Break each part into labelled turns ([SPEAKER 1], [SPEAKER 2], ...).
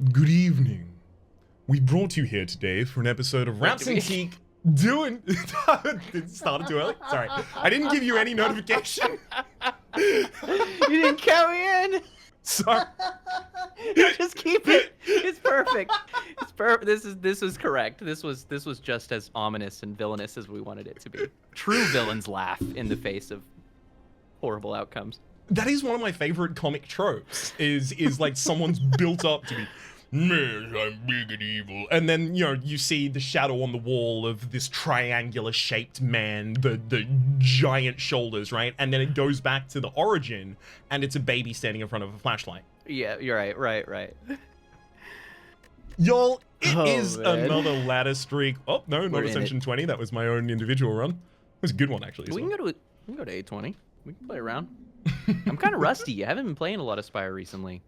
[SPEAKER 1] Good evening. We brought you here today for an episode of Rhapsody doing... It started too early? Sorry. I didn't give you any notification.
[SPEAKER 2] You didn't count me in.
[SPEAKER 1] Sorry.
[SPEAKER 2] Just keep it. It's perfect. It's perfect. This was correct. This was just as ominous and villainous as we wanted it to be. True villains laugh in the face of horrible outcomes.
[SPEAKER 1] That is one of my favorite comic tropes, is like someone's built up to be, man, I'm big and evil. And then, you know, you see the shadow on the wall of this triangular shaped man, the giant shoulders, right? And then it goes back to the origin and it's a baby standing in front of a flashlight.
[SPEAKER 2] Yeah, you're right.
[SPEAKER 1] Y'all, it is
[SPEAKER 2] man.
[SPEAKER 1] another ladder streak. Oh, no, not
[SPEAKER 2] We're in
[SPEAKER 1] Ascension 20. That was my own individual run. It was a good one, actually.
[SPEAKER 2] We can go to 820. We can play around. I'm kind of rusty. I haven't been playing a lot of Spire recently.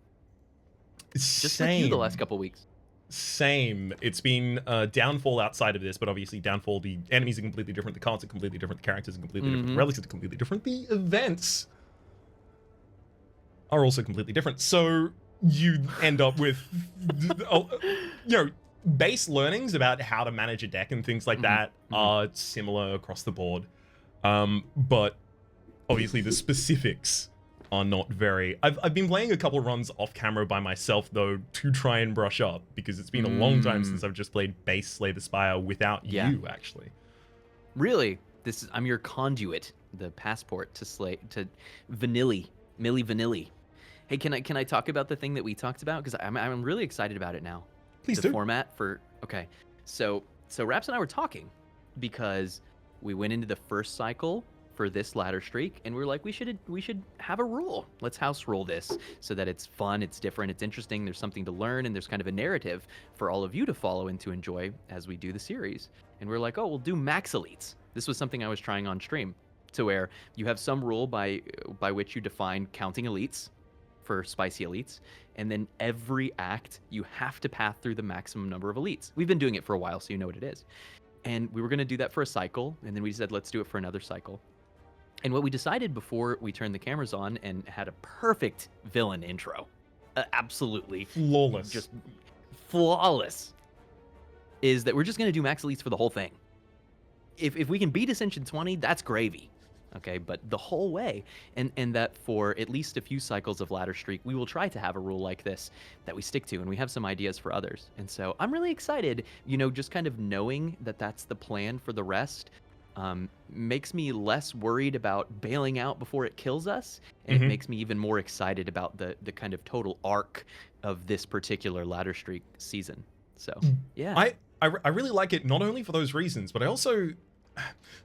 [SPEAKER 2] Just like you the last couple weeks.
[SPEAKER 1] Same. It's been Downfall outside of this, but obviously Downfall, the enemies are completely different, the cards are completely different, the characters are completely different, the relics are completely different, the events are also completely different. So you end up with, base learnings about how to manage a deck and things like that are similar across the board. But obviously the specifics are not very... I've been playing a couple runs off camera by myself, though, to try and brush up, because it's been a long time since I've just played base Slay the Spire without you, actually.
[SPEAKER 2] Really? I'm your conduit, the passport to Milli Vanilli. Hey, can I talk about the thing that we talked about? Because I'm really excited about it now.
[SPEAKER 1] Please do.
[SPEAKER 2] The format for... Okay. So Raps and I were talking because we went into the first cycle for this ladder streak, and we were like, we should have a rule. Let's house rule this so that it's fun, it's different, it's interesting, there's something to learn, and there's kind of a narrative for all of you to follow and to enjoy as we do the series. And we're like, oh, we'll do max elites. This was something I was trying on stream, to where you have some rule by which you define counting elites for spicy elites, and then every act you have to path through the maximum number of elites. We've been doing it for a while, so you know what it is. And we were going to do that for a cycle, and then we said, let's do it for another cycle. And what we decided before we turned the cameras on and had a perfect villain intro, absolutely
[SPEAKER 1] flawless,
[SPEAKER 2] just flawless, is that we're just going to do max elites for the whole thing. If we can beat Ascension 20, that's gravy. Okay, but the whole way, and that for at least a few cycles of ladder streak, we will try to have a rule like this that we stick to, and we have some ideas for others. And so I'm really excited, just kind of knowing that that's the plan for the rest. Makes me less worried about bailing out before it kills us, and it makes me even more excited about the kind of total arc of this particular ladder streak season. So yeah,
[SPEAKER 1] I really like it, not only for those reasons, but I also...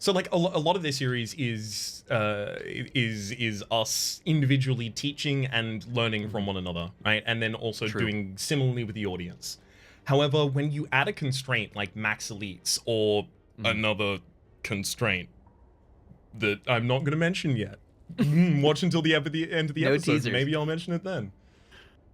[SPEAKER 1] So like a lot of this series is us individually teaching and learning from one another, right? And then also doing similarly with the audience. However, when you add a constraint like max elites or another constraint that I'm not going to mention yet, watch until the end of the episode.
[SPEAKER 2] Teasers.
[SPEAKER 1] Maybe I'll mention it then.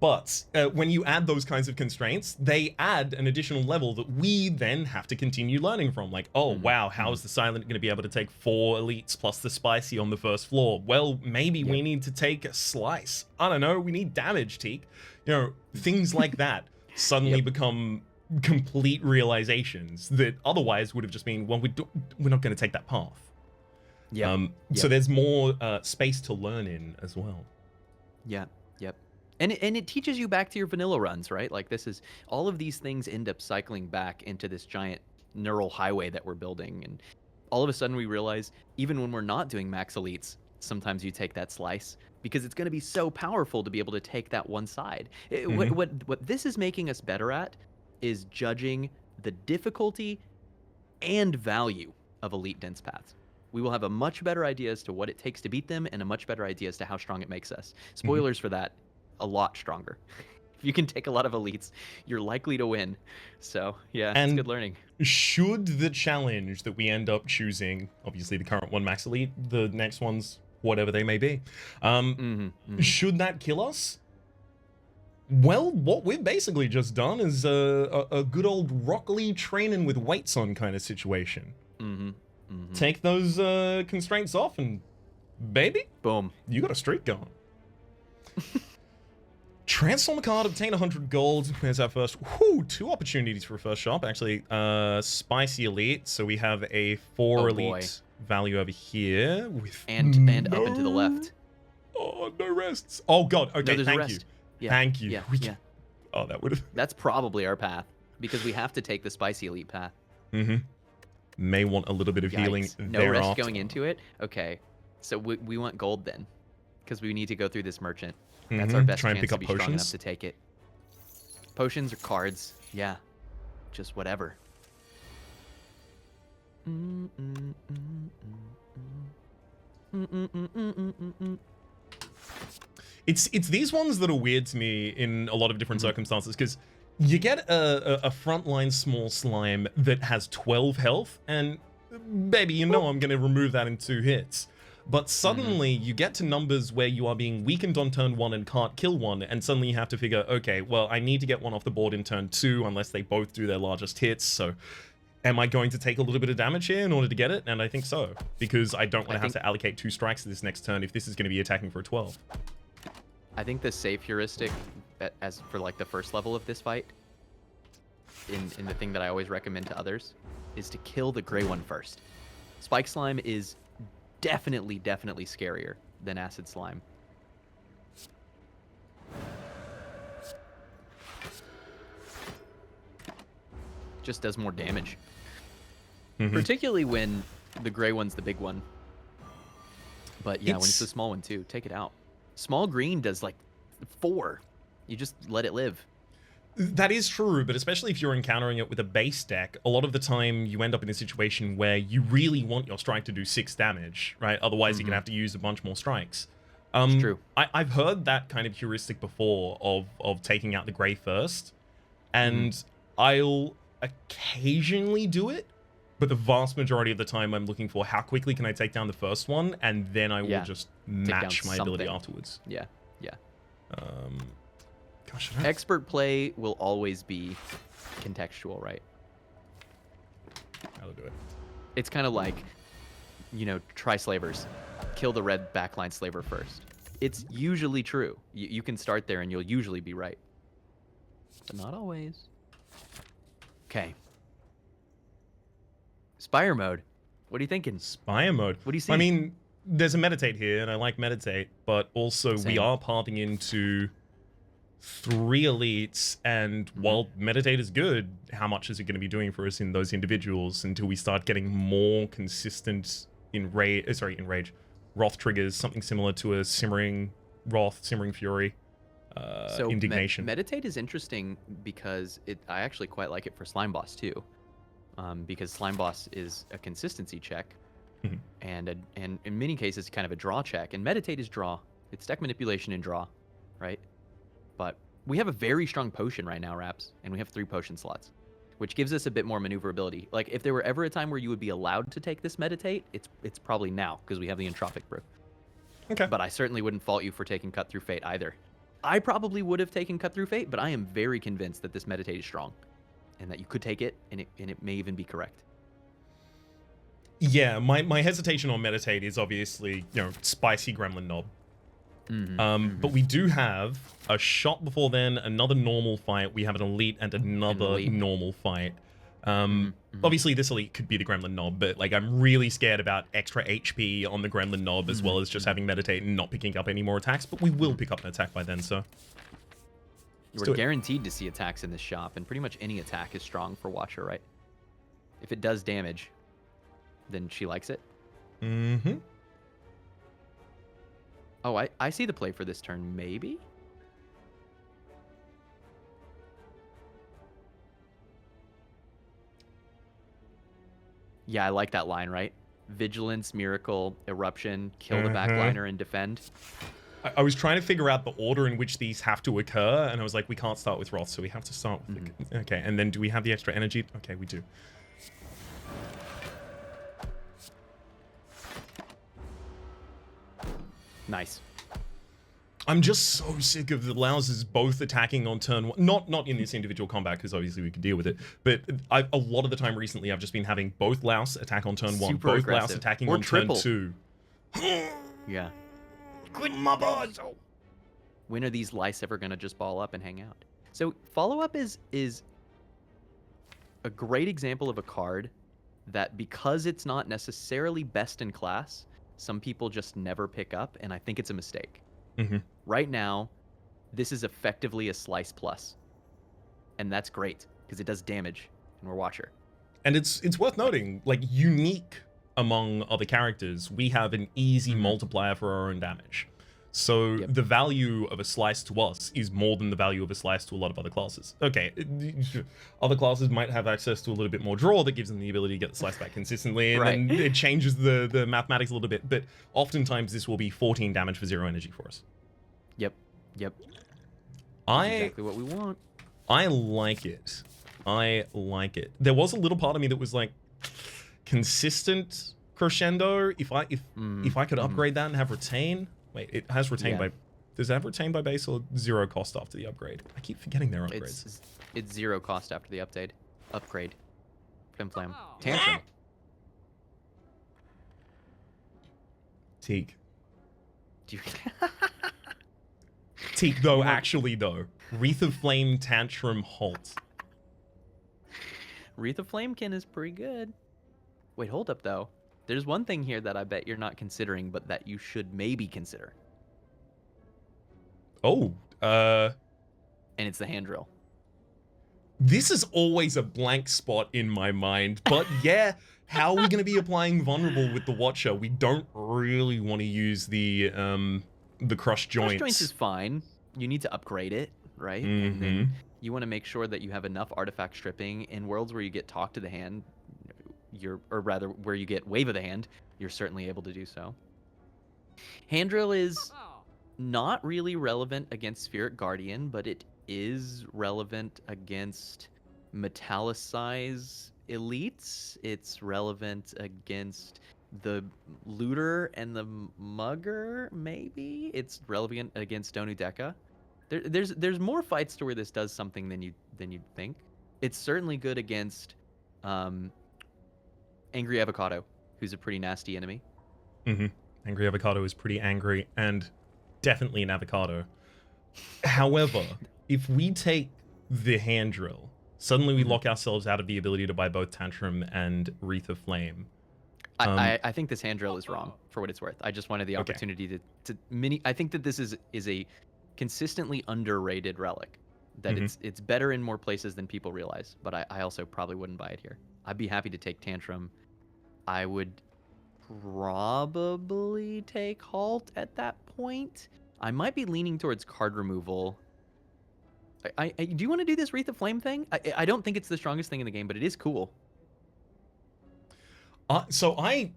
[SPEAKER 1] But when you add those kinds of constraints, they add an additional level that we then have to continue learning from. Like, oh, wow, how is the Silent going to be able to take 4 elites plus the Spicy on the first floor? Well, maybe we need to take a Slice. I don't know, we need damage, Teak. Things like that suddenly become complete realizations that otherwise would have just been, well, we're not going to take that path. So there's more space to learn in as well.
[SPEAKER 2] Yep. And it teaches you back to your vanilla runs, right? Like all of these things end up cycling back into this giant neural highway that we're building. And all of a sudden we realize, even when we're not doing max elites, sometimes you take that slice because it's going to be so powerful to be able to take that one side. What this is making us better at is judging the difficulty and value of elite dense paths. We will have a much better idea as to what it takes to beat them, and a much better idea as to how strong it makes us. Spoilers for that, a lot stronger. If you can take a lot of elites, you're likely to win. So yeah, it's good learning.
[SPEAKER 1] Should the challenge that we end up choosing, obviously the current one max elite, the next ones whatever they may be, should that kill us? Well, what we've basically just done is a good old Rock Lee training with weights on kind of situation. Take those constraints off and baby,
[SPEAKER 2] boom,
[SPEAKER 1] you got a streak going. Transform a card, obtain 100 gold. There's our first, 2 opportunities for a first shop. Actually, Spicy Elite. So we have a 4 elite value over here with
[SPEAKER 2] and up and to the left.
[SPEAKER 1] Oh, no rests. Oh god. Okay,
[SPEAKER 2] no,
[SPEAKER 1] thank you.
[SPEAKER 2] Yeah.
[SPEAKER 1] Thank you.
[SPEAKER 2] Yeah.
[SPEAKER 1] Oh, that would have.
[SPEAKER 2] That's probably our path because we have to take the Spicy Elite path.
[SPEAKER 1] Mm-hmm. May want a little bit of healing
[SPEAKER 2] No
[SPEAKER 1] thereafter.
[SPEAKER 2] rest going into it. Okay, so we want gold then, because we need to go through this merchant. That's our best
[SPEAKER 1] Try and
[SPEAKER 2] chance
[SPEAKER 1] pick
[SPEAKER 2] to
[SPEAKER 1] up
[SPEAKER 2] be
[SPEAKER 1] potions.
[SPEAKER 2] strong enough to take it. Potions or cards, yeah, just whatever.
[SPEAKER 1] It's these ones that are weird to me in a lot of different circumstances, because you get a frontline small slime that has 12 health, and baby, you know I'm going to remove that in 2 hits. But suddenly you get to numbers where you are being weakened on turn 1 and can't kill one, and suddenly you have to figure, okay, well, I need to get one off the board in turn 2 unless they both do their largest hits, so am I going to take a little bit of damage here in order to get it? And I think so, because I don't want to have to allocate 2 strikes to this next turn if this is going to be attacking for a 12.
[SPEAKER 2] I think the safe heuristic, as for like the first level of this fight, in the thing that I always recommend to others, is to kill the gray one first. Spike Slime is definitely scarier than Acid Slime. Just does more damage. Particularly when the gray one's the big one. But yeah, when it's the small one too, take it out. Small green does like 4. You just let it live.
[SPEAKER 1] That is true, but especially if you're encountering it with a base deck, a lot of the time you end up in a situation where you really want your strike to do 6 damage, right? Otherwise you're going to have to use a bunch more strikes.
[SPEAKER 2] It's true.
[SPEAKER 1] I've heard that kind of heuristic before of taking out the gray first, and I'll occasionally do it, but the vast majority of the time I'm looking for how quickly can I take down the first one, and then I will just match my ability afterwards.
[SPEAKER 2] Yeah.
[SPEAKER 1] Gosh,
[SPEAKER 2] Expert play will always be contextual, right?
[SPEAKER 1] That'll do it.
[SPEAKER 2] It's kind of like, try slavers. Kill the red backline slaver first. It's usually true. You can start there and you'll usually be right. But not always. Okay. Spire mode. What are you thinking?
[SPEAKER 1] Spire mode.
[SPEAKER 2] What do you see?
[SPEAKER 1] I mean, there's a meditate here, and I like meditate, but also we are pathing into 3 elites, and while meditate is good, how much is it going to be doing for us in those individuals until we start getting more consistent Wrath triggers, something similar to a Simmering Wrath, Simmering Fury, Indignation.
[SPEAKER 2] Meditate is interesting because I actually quite like it for Slime Boss too, because Slime Boss is a consistency check, and in many cases kind of a draw check, and Meditate is draw. It's deck manipulation and draw, right? But we have a very strong potion right now, Raps, and we have 3 potion slots, which gives us a bit more maneuverability. Like, if there were ever a time where you would be allowed to take this Meditate, it's probably now, because we have the Entropic Brew.
[SPEAKER 1] Okay.
[SPEAKER 2] But I certainly wouldn't fault you for taking Cut Through Fate either. I probably would have taken Cut Through Fate, but I am very convinced that this Meditate is strong, and that you could take it, and it may even be correct.
[SPEAKER 1] Yeah, my hesitation on Meditate is obviously, spicy Gremlin Knob. But we do have a shot before then, another normal fight. We have an elite and another normal fight. Obviously, this elite could be the Gremlin Knob, but like I'm really scared about extra HP on the Gremlin Knob as well as just having Meditate and not picking up any more attacks. But we will pick up an attack by then, so
[SPEAKER 2] we're guaranteed to see attacks in this shop, and pretty much any attack is strong for Watcher, right? If it does damage, then she likes it. Oh, I see the play for this turn, maybe? Yeah, I like that line, right? Vigilance, Miracle, Eruption, kill the backliner, and defend.
[SPEAKER 1] I was trying to figure out the order in which these have to occur, and I was like, we can't start with Wrath, so we have to start with... Okay, and then do we have the extra energy? Okay, we do.
[SPEAKER 2] Nice.
[SPEAKER 1] I'm just so sick of the Louses both attacking on turn 1. Not in this individual combat, because obviously we could deal with it. But a lot of the time recently, I've just been having both Louse attack on turn 1, both Louse attacking on turn 2.
[SPEAKER 2] Yeah.
[SPEAKER 1] Good my balls.
[SPEAKER 2] When are these lice ever gonna just ball up and hang out? So follow up is a great example of a card that, because it's not necessarily best in class, some people just never pick up, and I think it's a mistake.
[SPEAKER 1] Mm-hmm.
[SPEAKER 2] Right now, this is effectively a slice plus, and that's great because it does damage, and we're Watcher.
[SPEAKER 1] And it's worth noting, like, unique among other characters, we have an easy multiplier for our own damage. So the value of a slice to us is more than the value of a slice to a lot of other classes. Okay, other classes might have access to a little bit more draw that gives them the ability to get the slice back consistently, and then it changes the mathematics a little bit, but oftentimes this will be 14 damage for 0 energy for us.
[SPEAKER 2] Yep. That's exactly what we want.
[SPEAKER 1] I like it. There was a little part of me that was like, consistent crescendo, if I could upgrade that and have retain. Wait, it has retained by... Does it have retained by base or 0 cost after the upgrade? I keep forgetting their upgrades.
[SPEAKER 2] It's 0 cost after the update. Upgrade. Flim Flam. Tantrum.
[SPEAKER 1] Teak. Teak, though, actually, though. Wreath of Flame, Tantrum, Halt.
[SPEAKER 2] Wreath of Flamekin is pretty good. Wait, hold up, though. There's one thing here that I bet you're not considering, but that you should maybe consider.
[SPEAKER 1] Oh,
[SPEAKER 2] and it's the hand drill.
[SPEAKER 1] This is always a blank spot in my mind, but yeah, how are we going to be applying Vulnerable with the Watcher? We don't really want to use the Crush Joints.
[SPEAKER 2] Crush Joints is fine. You need to upgrade it, right? And then you want to make sure that you have enough artifact stripping in worlds where you get Talk to the Hand, or rather, where you get Wave of the Hand, you're certainly able to do so. Hand Drill is not really relevant against Spirit Guardian, but it is relevant against Metallicize elites. It's relevant against the Looter and the Mugger, maybe? It's relevant against Donudeka. There's more fights to where this does something than you'd think. It's certainly good against Angry Avocado, who's a pretty nasty enemy.
[SPEAKER 1] Angry Avocado is pretty angry and definitely an avocado. However, if we take the hand drill, suddenly we lock ourselves out of the ability to buy both Tantrum and Wreath of Flame.
[SPEAKER 2] I think this hand drill is wrong, for what it's worth. I just wanted the opportunity to I think that this is a consistently underrated relic. That it's better in more places than people realize, but I also probably wouldn't buy it here. I'd be happy to take Tantrum. I would probably take Halt at that point. I might be leaning towards card removal. Do you want to do this Wreath of Flame thing? I don't think it's the strongest thing in the game, but it is cool.
[SPEAKER 1] So I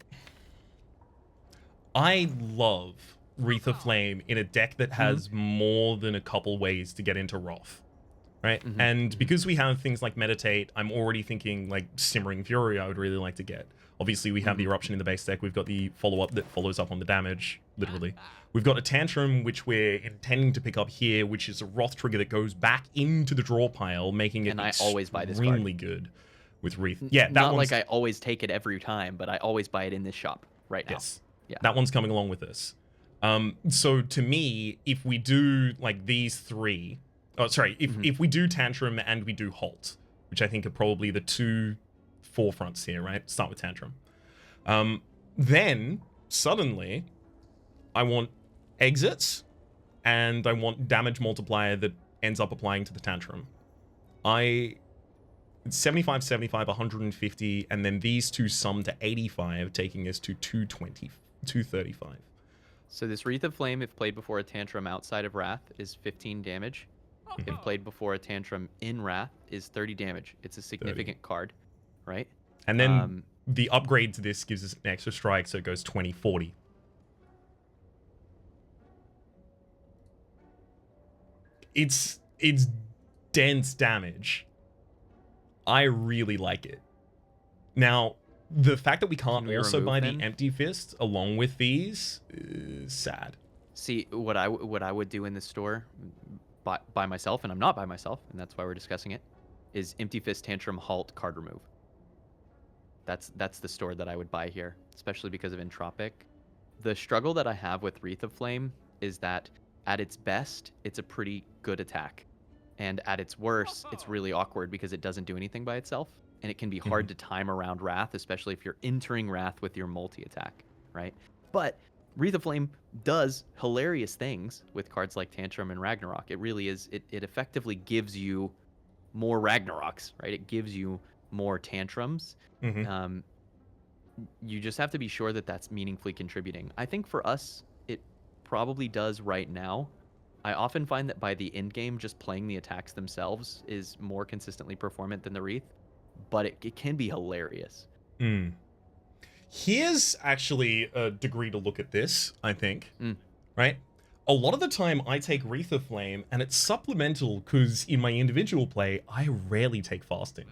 [SPEAKER 1] love Wreath of Flame in a deck that has more than a couple ways to get into Wrath, right? And because we have things like Meditate, I'm already thinking like Simmering Fury I would really like to get. Obviously, we have the Eruption in the base deck. We've got the follow-up that follows up on the damage, literally. We've got a Tantrum, which we're intending to pick up here, which is a Wrath trigger that goes back into the draw pile, making it
[SPEAKER 2] and I always buy this card.
[SPEAKER 1] Extremely good with Wreath. Yeah, that
[SPEAKER 2] not
[SPEAKER 1] one's...
[SPEAKER 2] like I always take it every time, but I always buy it in this shop right now.
[SPEAKER 1] Yes,
[SPEAKER 2] yeah,
[SPEAKER 1] that one's coming along with this. So to me, if we do like these three, if we do Tantrum and we do Halt, which I think are probably the two forefronts here, right? Start with Tantrum. Then suddenly I want exits and I want damage multiplier that ends up applying to the Tantrum. It's 75, 75, 150, and then these two sum to 85, taking us to 220, 235.
[SPEAKER 2] So this Wreath of Flame, if played before a Tantrum outside of Wrath, is 15 damage. If played before a Tantrum in Wrath, is 30 damage. It's a significant card, right?
[SPEAKER 1] And then the upgrade to this gives us an extra strike, so it goes 20, 40. It's dense damage. I really like it. Now, the fact that we can't also buy the Empty Fist along with these is sad.
[SPEAKER 2] See, what I would do in this store by myself, and I'm not by myself, and that's why we're discussing it, is Empty Fist, Tantrum, Halt, card remove. That's the store that I would buy here, especially because of Entropic. The struggle that I have with Wreath of Flame is that At its best, it's a pretty good attack. And at its worst, it's really awkward because it doesn't do anything by itself. And it can be hard to time around Wrath, especially if you're entering Wrath with your multi-attack, right? But Wreath of Flame does hilarious things with cards like Tantrum and Ragnarok. It really is. It effectively gives you more Ragnaroks, right? It gives you more Tantrums. You just have to be sure that that's meaningfully contributing. I think for us, it probably does right now. I often find that by the end game, just playing the attacks themselves is more consistently performant than the Wreath, but it can be hilarious.
[SPEAKER 1] Here's actually a degree to look at this, I think, right? A lot of the time I take Wreath of Flame, and it's supplemental because in my individual play, I rarely take Fasting.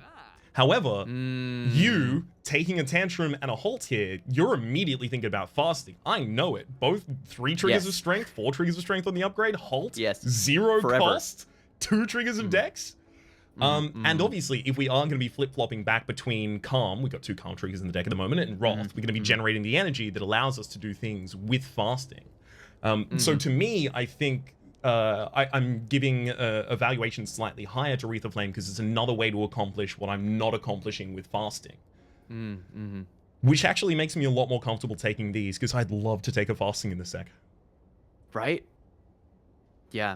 [SPEAKER 1] However, you taking a Tantrum and a Halt here, you're immediately thinking about Fasting. I know it. Both 3 triggers of Strength, 4 triggers of Strength on the upgrade, Halt, 0 cost, 2 triggers of Dex. And obviously, if we are going to be flip-flopping back between Calm, we've got 2 Calm triggers in the deck at the moment, and Wrath, we're going to be generating the energy that allows us to do things with Fasting. So to me, I think I'm giving a valuation slightly higher to Wreath of Flame because it's another way to accomplish what I'm not accomplishing with Fasting. Which actually makes me a lot more comfortable taking these because I'd love to take a Fasting in this deck.
[SPEAKER 2] Right? Yeah.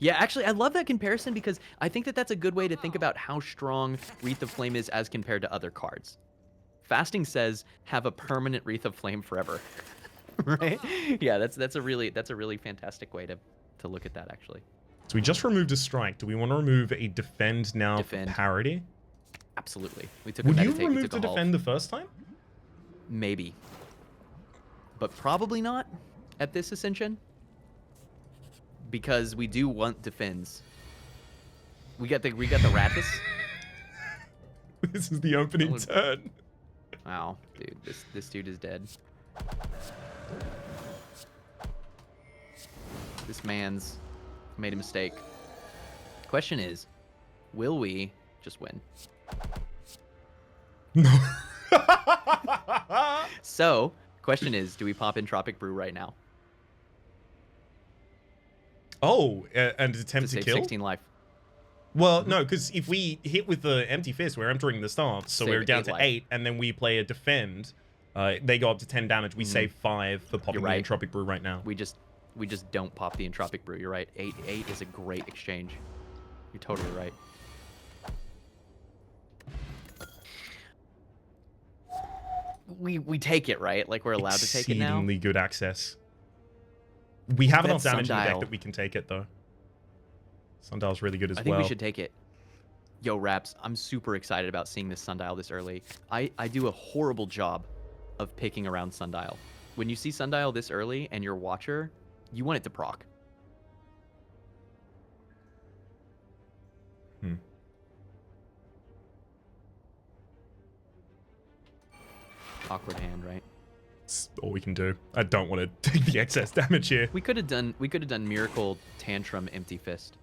[SPEAKER 2] Yeah, actually, I love that comparison because I think that that's a good way to think about how strong Wreath of Flame is as compared to other cards. Fasting says, have a permanent Wreath of Flame forever. Right? Yeah, that's a really fantastic way to look at that, actually.
[SPEAKER 1] So we just removed a strike. Do we want to remove a defend now for parity?
[SPEAKER 2] Absolutely. We took
[SPEAKER 1] Would
[SPEAKER 2] a
[SPEAKER 1] you
[SPEAKER 2] meditate,
[SPEAKER 1] remove the defend the first time?
[SPEAKER 2] Maybe. But probably not at this Ascension. Because we do want defends. We got the Rattus.
[SPEAKER 1] This is the opening turn.
[SPEAKER 2] Wow, dude, this dude is dead. This man's made a mistake. Question is, will we just win?
[SPEAKER 1] No.
[SPEAKER 2] So, question is, do we pop Entropic Brew right now?
[SPEAKER 1] Oh, and attempt to kill?
[SPEAKER 2] 16 life.
[SPEAKER 1] Well, no, because if we hit with the Empty Fist, we're entering the stance, so we're down to 8, and then we play a defend. They go up to 10 damage. We save 5 for popping the Entropic Brew right now.
[SPEAKER 2] We just don't pop the Entropic Brew. You're right. 8 is a great exchange. You're totally right. We take it, right? Like we're allowed to take it now.
[SPEAKER 1] Exceedingly good access. We have enough damage in the deck that we can take it, though. Sundial's really good as well.
[SPEAKER 2] I think we should take it. Yo, Raps, I'm super excited about seeing this Sundial this early. I do a horrible job of picking around Sundial. When you see Sundial this early and you're Watcher, you want it to proc. Awkward hand, right?
[SPEAKER 1] That's all we can do. I don't want to take the excess damage here.
[SPEAKER 2] We could have done Miracle Tantrum Empty Fist.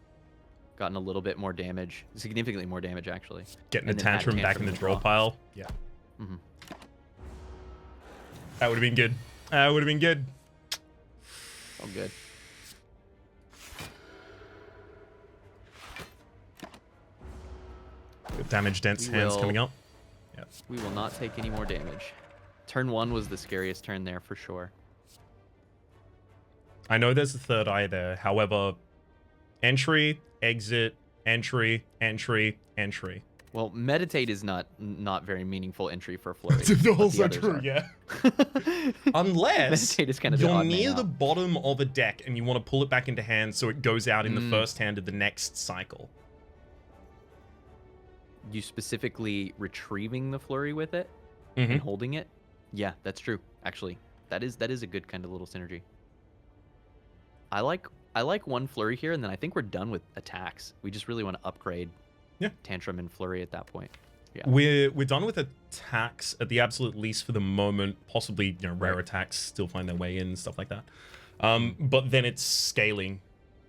[SPEAKER 2] Gotten a little bit more damage, significantly more damage actually.
[SPEAKER 1] Getting a tantrum back in the draw pile. Yeah. That would have been good. That would have been good.
[SPEAKER 2] Oh, good.
[SPEAKER 1] Good damage dense hands coming up. Yeah.
[SPEAKER 2] We will not take any more damage. Turn 1 was the scariest turn there for sure.
[SPEAKER 1] I know there's a third eye there. However, entry, exit, entry, entry, entry.
[SPEAKER 2] Well, meditate is not very meaningful entry for Flurry.
[SPEAKER 1] That's also true, yeah. Unless
[SPEAKER 2] meditate is kind of
[SPEAKER 1] you're near the bottom of a deck and you want to pull it back into hand so it goes out in the first hand of the next cycle.
[SPEAKER 2] You specifically retrieving the Flurry with it and holding it? Yeah, that's true. Actually, that is a good kind of little synergy. I like one Flurry here, and then I think we're done with attacks. We just really want to upgrade Tantrum and Flurry at that point. Yeah.
[SPEAKER 1] We're done with attacks at the absolute least for the moment. Possibly, rare attacks still find their way in and stuff like that. But then it's scaling,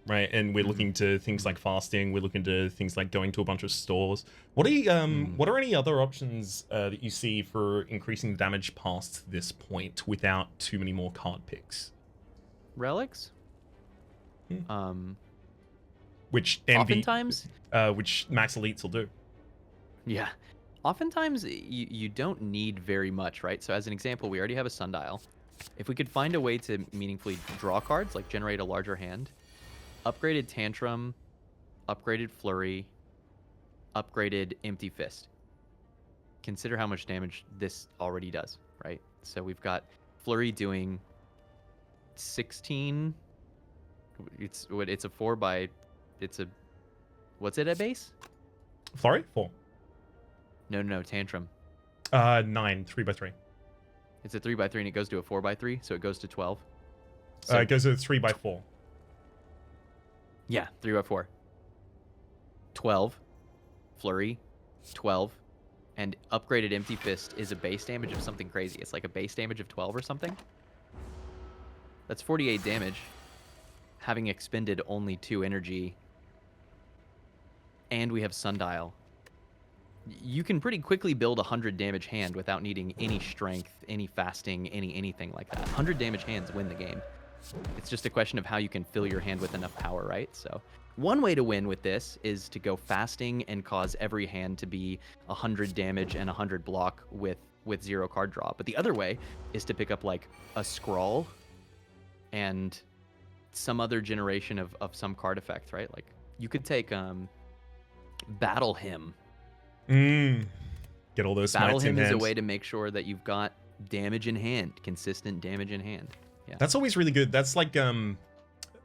[SPEAKER 1] right? And we're looking to things like fasting. We're looking to things like going to a bunch of stores. What are any other options that you see for increasing the damage past this point without too many more card picks?
[SPEAKER 2] Relics?
[SPEAKER 1] Which
[SPEAKER 2] Oftentimes,
[SPEAKER 1] which max elites will do.
[SPEAKER 2] yeah. Oftentimes, you don't need very much, right? So as an example, we already have a sundial. If we could find a way to meaningfully draw cards, like generate a larger hand, upgraded Tantrum, upgraded Flurry, upgraded Empty Fist. Consider how much damage this already does, right? So we've got Flurry doing 16. It's a 4 by... It's a... What's it at base?
[SPEAKER 1] Flurry? 4.
[SPEAKER 2] No, Tantrum.
[SPEAKER 1] 9, 3 by 3.
[SPEAKER 2] It's a 3 by 3 and it goes to a 4 by 3, so it goes to 12. So,
[SPEAKER 1] it goes to 3 by 4.
[SPEAKER 2] Yeah, 3 by 4. 12. Flurry. 12. And upgraded Empty Fist is a base damage of something crazy. It's like a base damage of 12 or something. That's 48 damage. Having expended only 2 energy. And we have Sundial. You can pretty quickly build a 100 damage hand without needing any strength, any fasting, anything like that. 100 damage hands win the game. It's just a question of how you can fill your hand with enough power, right? So one way to win with this is to go fasting and cause every hand to be 100 damage and 100 block with 0 card draw. But the other way is to pick up like a scroll and some other generation of some card effect, right? Like you could take Battle Hymn.
[SPEAKER 1] Get all those
[SPEAKER 2] Battle
[SPEAKER 1] smites in
[SPEAKER 2] Hymn is
[SPEAKER 1] hand.
[SPEAKER 2] a way to make sure that you've got damage in hand, consistent damage in hand. Yeah.
[SPEAKER 1] That's always really good. That's like something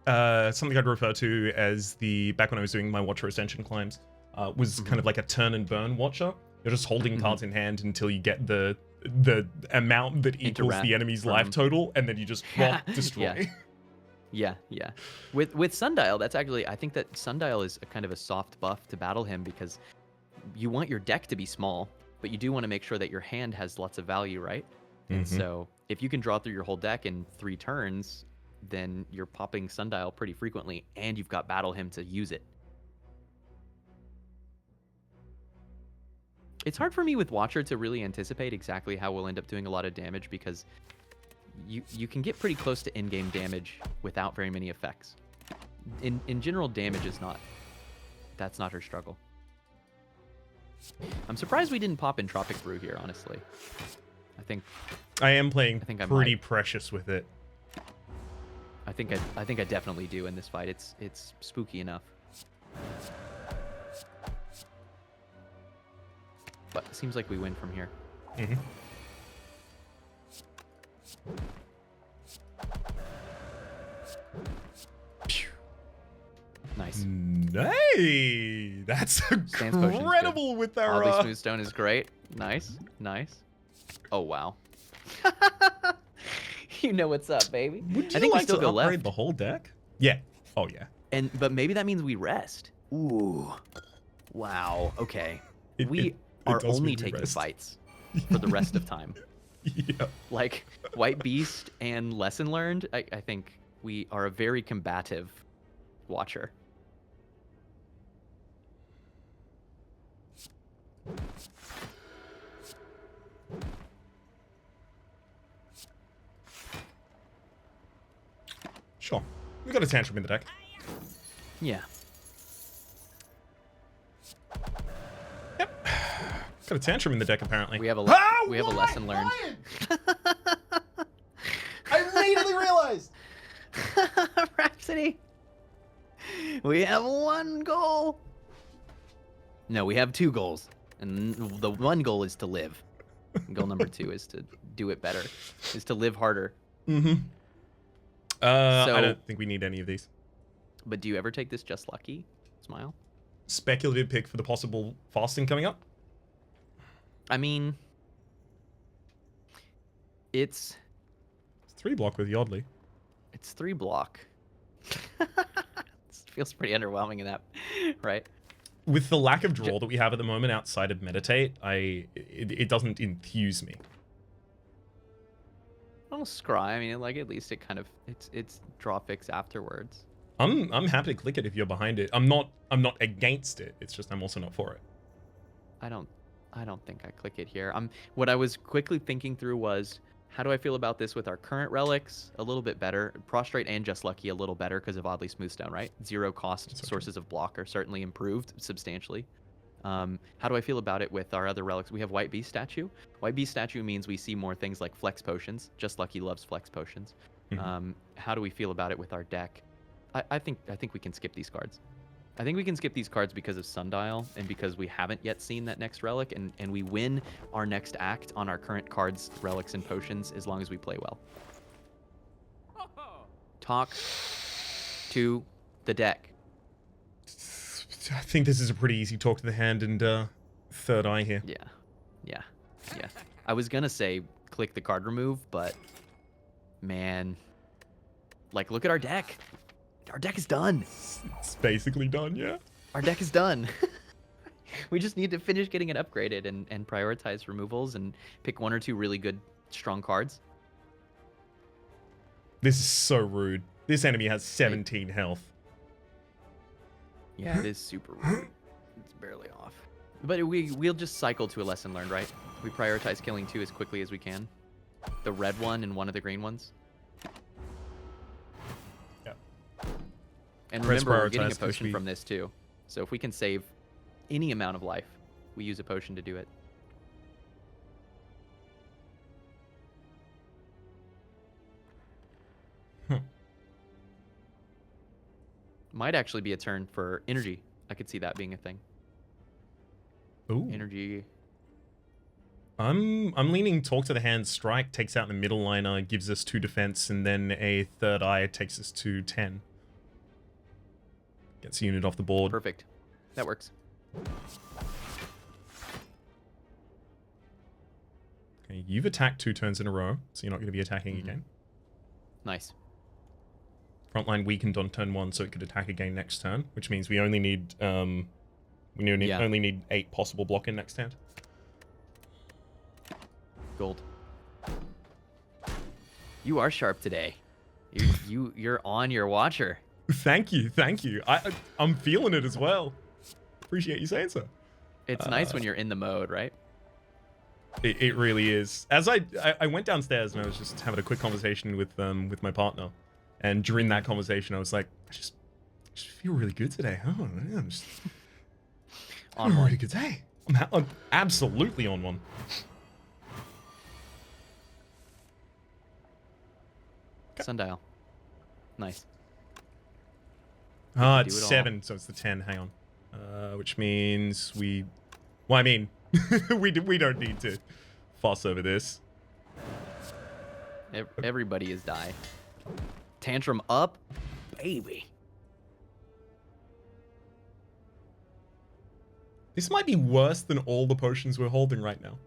[SPEAKER 1] I'd refer to as back when I was doing my Watcher Ascension climbs, was kind of like a turn and burn Watcher. You're just holding cards in hand until you get the amount that equals
[SPEAKER 2] Interact
[SPEAKER 1] the enemy's
[SPEAKER 2] from-
[SPEAKER 1] life total, and then you just destroy.
[SPEAKER 2] Yeah. With Sundial, that's actually, I think that Sundial is a kind of a soft buff to Battle Hymn because you want your deck to be small, but you do want to make sure that your hand has lots of value, right? And so if you can draw through your whole deck in 3 turns, then you're popping Sundial pretty frequently, and you've got Battle Hymn to use it. It's hard for me with Watcher to really anticipate exactly how we'll end up doing a lot of damage because you can get pretty close to in-game damage without very many effects. In general, damage is not... That's not her struggle. I'm surprised we didn't pop Entropic Brew here, honestly.
[SPEAKER 1] I am playing
[SPEAKER 2] I
[SPEAKER 1] pretty
[SPEAKER 2] might.
[SPEAKER 1] precious with it.
[SPEAKER 2] I think I definitely do in this fight. It's spooky enough. But it seems like we win from here. Nice.
[SPEAKER 1] Hey, that's
[SPEAKER 2] Stance potion's good.
[SPEAKER 1] incredible with our...
[SPEAKER 2] Oddly Smooth Stone is great. Nice. Oh, wow. You know what's up, baby.
[SPEAKER 1] Would you
[SPEAKER 2] I think
[SPEAKER 1] like
[SPEAKER 2] we still
[SPEAKER 1] to
[SPEAKER 2] go
[SPEAKER 1] upgrade
[SPEAKER 2] left.
[SPEAKER 1] the whole deck? Yeah. Oh, yeah.
[SPEAKER 2] But maybe that means we rest. Ooh. Wow. Okay. We
[SPEAKER 1] it
[SPEAKER 2] are
[SPEAKER 1] does
[SPEAKER 2] only
[SPEAKER 1] mean we
[SPEAKER 2] taking
[SPEAKER 1] rest.
[SPEAKER 2] fights for the rest of time.
[SPEAKER 1] Yeah.
[SPEAKER 2] Like White Beast and Lesson Learned, I think we are a very combative Watcher.
[SPEAKER 1] Sure. We got a Tantrum in the deck.
[SPEAKER 2] Yeah.
[SPEAKER 1] Yep. Got a Tantrum in the deck, apparently.
[SPEAKER 2] We have a we have a Lesson Learned.
[SPEAKER 1] I immediately realized!
[SPEAKER 2] Rhapsody. We have 1 goal. No, we have 2 goals. And the 1 goal is to live. Goal number 2 is to do it better. Is to live harder.
[SPEAKER 1] I don't think we need any of these.
[SPEAKER 2] But do you ever take this just lucky? Smile.
[SPEAKER 1] Speculative pick for the possible fasting coming up.
[SPEAKER 2] I mean, it's
[SPEAKER 1] 3 block with Yodley.
[SPEAKER 2] It's 3 block. This feels pretty underwhelming in that, right?
[SPEAKER 1] With the lack of draw that we have at the moment outside of Meditate, it doesn't enthuse me.
[SPEAKER 2] Well, scry. I mean, like at least it kind of it's draw fix afterwards.
[SPEAKER 1] I'm happy to click it if you're behind it. I'm not against it. It's just I'm also not for it.
[SPEAKER 2] I don't think I click it here. What I was quickly thinking through was How do I feel about this with our current relics? A little bit better. Prostrate and Just Lucky a little better because of Oddly Smoothstone, right? Zero cost sources of block are certainly improved substantially. How do I feel about it with our other relics? We have White Beast Statue. White Beast Statue means we see more things like Flex Potions. Just Lucky loves Flex Potions. How do we feel about it with our deck? I think we can skip these cards. I think we can skip these cards because of Sundial and because we haven't yet seen that next relic, and we win our next act on our current cards, relics, and potions as long as we play well. Talk to the deck.
[SPEAKER 1] I think this is a pretty easy talk to the hand and third eye here.
[SPEAKER 2] Yeah. I was gonna say click the card remove, but man, like look at our deck. Our deck is done.
[SPEAKER 1] It's basically done, yeah.
[SPEAKER 2] Our deck is done. We just need to finish getting it upgraded and prioritize removals and pick one or two really good, strong cards.
[SPEAKER 1] This is so rude. This enemy has 17 health.
[SPEAKER 2] Yeah, it is super rude. It's barely off. But we'll just cycle to a lesson learned, right? We prioritize killing 2 as quickly as we can. The red one and one of the green ones. And remember, we're getting a potion from this too. So if we can save any amount of life, we use a potion to do it. Might actually be a turn for energy. I could see that being a thing.
[SPEAKER 1] Ooh.
[SPEAKER 2] Energy.
[SPEAKER 1] I'm leaning talk to the hand, strike, takes out the middle liner, gives us 2 defense, and then a third eye takes us to 10. Gets a unit off the board.
[SPEAKER 2] Perfect. That works.
[SPEAKER 1] Okay, you've attacked 2 turns in a row, so you're not going to be attacking again.
[SPEAKER 2] Nice.
[SPEAKER 1] Frontline weakened on turn 1, so it could attack again next turn, which means we only need only need 8 possible block in next hand.
[SPEAKER 2] Gold. You are sharp today. You're on your watcher.
[SPEAKER 1] Thank you. I'm feeling it as well. Appreciate you saying so.
[SPEAKER 2] It's nice when you're in the mode, right?
[SPEAKER 1] It really is. As I went downstairs and I was just having a quick conversation with my partner, and during that conversation I was like, I just feel really good today. Oh, I'm just on a really good day. I'm absolutely on one.
[SPEAKER 2] Sundial. Nice.
[SPEAKER 1] It's 7, so it's the 10. Hang on. Which means we don't need to fuss over this.
[SPEAKER 2] Everybody is die. Tantrum up, baby.
[SPEAKER 1] This might be worse than all the potions we're holding right now.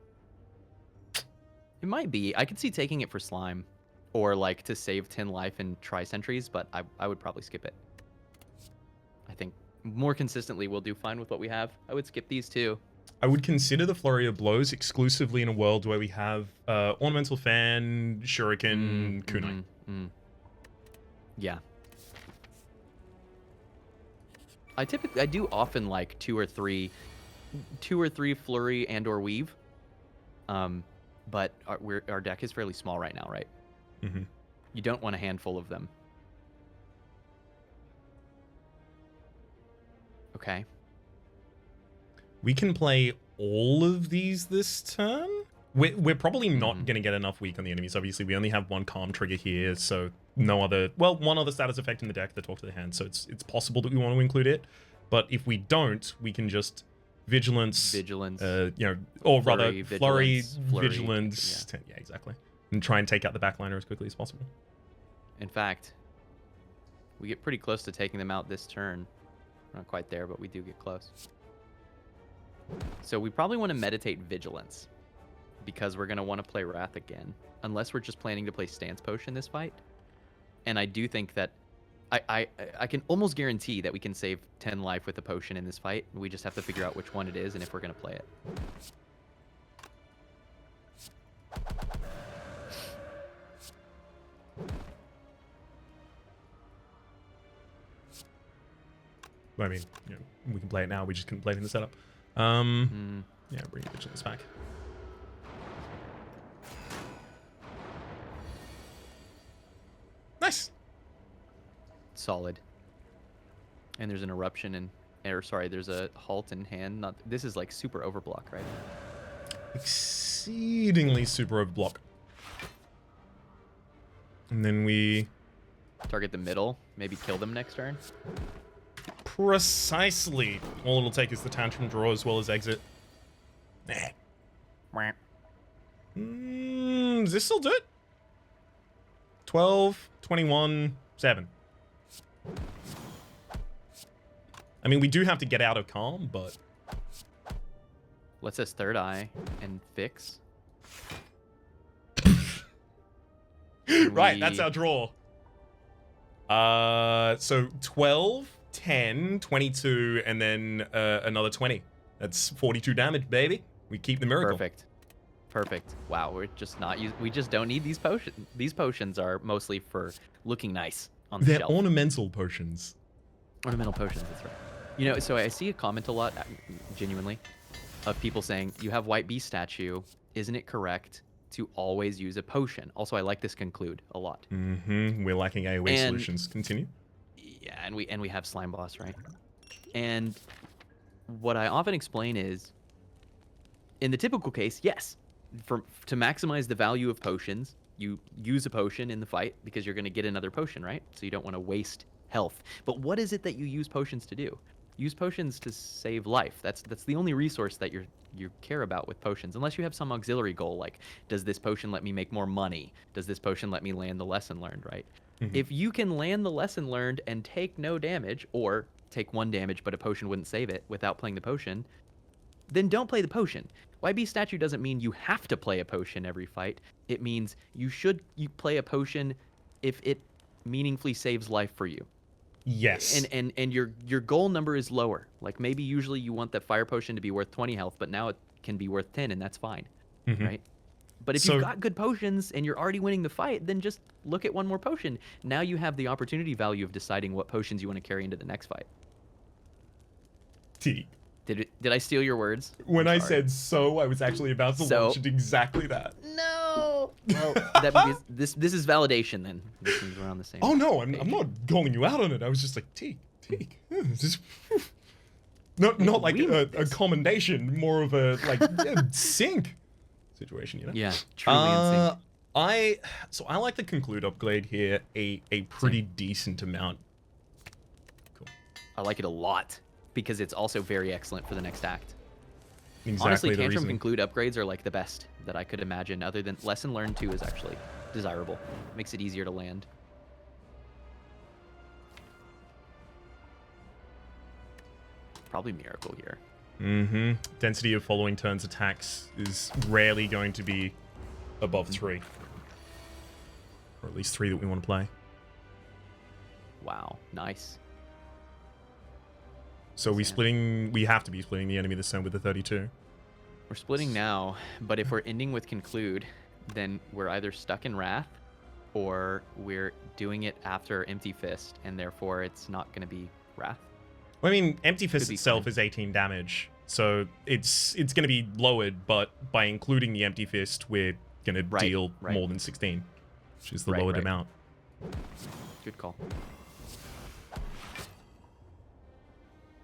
[SPEAKER 2] It might be. I could see taking it for slime, or like to save 10 life and try sentries, but I would probably skip it. I think more consistently we'll do fine with what we have. I would skip these 2.
[SPEAKER 1] I would consider the Flurry of Blows exclusively in a world where we have Ornamental Fan, Shuriken, Kunai.
[SPEAKER 2] Yeah. I do often like 2 or 3 Flurry and or Weave. But our deck is fairly small right now, right?
[SPEAKER 1] Mm-hmm.
[SPEAKER 2] You don't want a handful of them. Okay.
[SPEAKER 1] We can play all of these this turn. We're probably not going to get enough weak on the enemies. Obviously, we only have 1 calm trigger here, so no other... Well, 1 other status effect in the deck, the Talk to the Hand, so it's possible that we want to include it. But if we don't, we can just Vigilance, or
[SPEAKER 2] Flurry,
[SPEAKER 1] rather Flurry,
[SPEAKER 2] Flurry,
[SPEAKER 1] Vigilance, yeah, exactly. And try and take out the backliner as quickly as possible.
[SPEAKER 2] In fact, we get pretty close to taking them out this turn. We're not quite there, but we do get close. So we probably want to meditate Vigilance, because we're going to want to play Wrath again, unless we're just planning to play Stance Potion this fight. And I do think that I can almost guarantee that we can save 10 life with a potion in this fight. We just have to figure out which one it is and if we're going to play it.
[SPEAKER 1] I mean, we can play it now. We just couldn't play it in the setup. Yeah, bring Vigilance back.
[SPEAKER 2] solid. And there's an eruption in, or sorry, there's a halt in hand. Not this is like super overblock, right?
[SPEAKER 1] Exceedingly super overblock. And then we
[SPEAKER 2] Target the middle, maybe kill them next turn.
[SPEAKER 1] precisely. All it'll take is the tantrum draw as well as exit. Nah. Does this still do it? 12, 21, 7. I mean, we do have to get out of calm, but...
[SPEAKER 2] Let's us third eye and fix.
[SPEAKER 1] Right, that's our draw. So 12, 10, 22, and then another 20. That's 42 damage, baby. We keep the miracle.
[SPEAKER 2] Perfect. Perfect. Wow, we're just not we just don't need these potions. These potions are mostly for looking nice on the
[SPEAKER 1] They're
[SPEAKER 2] shelf.
[SPEAKER 1] ornamental potions.
[SPEAKER 2] Ornamental potions, that's right. You know, so I see a comment a lot, genuinely, of people saying, you have White Beast statue, isn't it correct to always use a potion? Also, I like this conclude a lot.
[SPEAKER 1] Mm-hmm. We're lacking AoE solutions. Continue.
[SPEAKER 2] Yeah, and we have Slime Boss, right? And what I often explain is, in the typical case, yes, to maximize the value of potions, you use a potion in the fight because you're going to get another potion, right? So you don't want to waste health. But what is it that you use potions to do? Use potions to save life. That's the only resource that you care about with potions, unless you have some auxiliary goal like, does this potion let me make more money? Does this potion let me land the lesson learned, right? Mm-hmm. If you can land the lesson learned and take no damage, or take 1 damage but a potion wouldn't save it without playing the potion, then don't play the potion. YB statue doesn't mean you have to play a potion every fight. It means you play a potion if it meaningfully saves life for you.
[SPEAKER 1] Yes.
[SPEAKER 2] And your goal number is lower. Like maybe usually you want that fire potion to be worth 20 health, but now it can be worth 10 and that's fine. Mm-hmm. Right? But if you've got good potions and you're already winning the fight, then just look at 1 more potion. Now you have the opportunity value of deciding what potions you want to carry into the next fight.
[SPEAKER 1] T.
[SPEAKER 2] Did I steal your words?
[SPEAKER 1] When I said so, I was actually about to launch into exactly that.
[SPEAKER 2] No. Well, that means this is validation then. This means we're on the same.
[SPEAKER 1] Oh no, I'm not calling you out on it. I was just like, Teak. Not like a commendation, more of a sync situation, you know?
[SPEAKER 2] Yeah, truly in sync.
[SPEAKER 1] I like the conclude upgrade here a pretty decent amount. Cool.
[SPEAKER 2] I like it a lot. Because it's also very excellent for the next act.
[SPEAKER 1] Exactly.
[SPEAKER 2] Honestly, Tantrum Conclude upgrades are like the best that I could imagine, other than Lesson Learned 2 is actually desirable. Makes it easier to land. Probably Miracle here.
[SPEAKER 1] Mm-hmm. Density of following turns attacks is rarely going to be above 3. Or at least 3 that we want to play.
[SPEAKER 2] Wow, nice.
[SPEAKER 1] So we have to be splitting the enemy this turn with the 32.
[SPEAKER 2] We're splitting now, but if we're ending with Conclude, then we're either stuck in Wrath, or we're doing it after Empty Fist, and therefore it's not going to be Wrath.
[SPEAKER 1] Well, I mean, Empty Fist itself is 18 damage, so it's going to be lowered, but by including the Empty Fist, we're going to deal more than 16, which is the lowered amount.
[SPEAKER 2] Good call.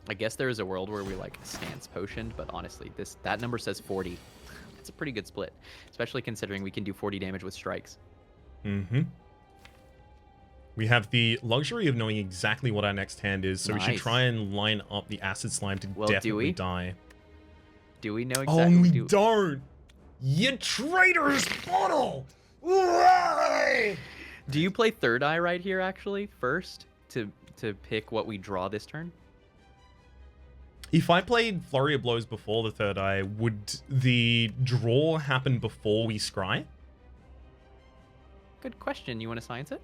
[SPEAKER 2] I guess there is a world where we stance potioned, but honestly, that number says 40. It's a pretty good split, especially considering we can do 40 damage with strikes.
[SPEAKER 1] Mm-hmm. We have the luxury of knowing exactly what our next hand is, so we should try and line up the Acid Slime to definitely die.
[SPEAKER 2] Do we know exactly?
[SPEAKER 1] Oh, we don't! You traitorous bottle!
[SPEAKER 2] Do you play Third Eye right here, actually, first, to pick what we draw this turn?
[SPEAKER 1] If I played Flurry of Blows before the Third Eye, would the draw happen before we scry?
[SPEAKER 2] Good question. You want to science it?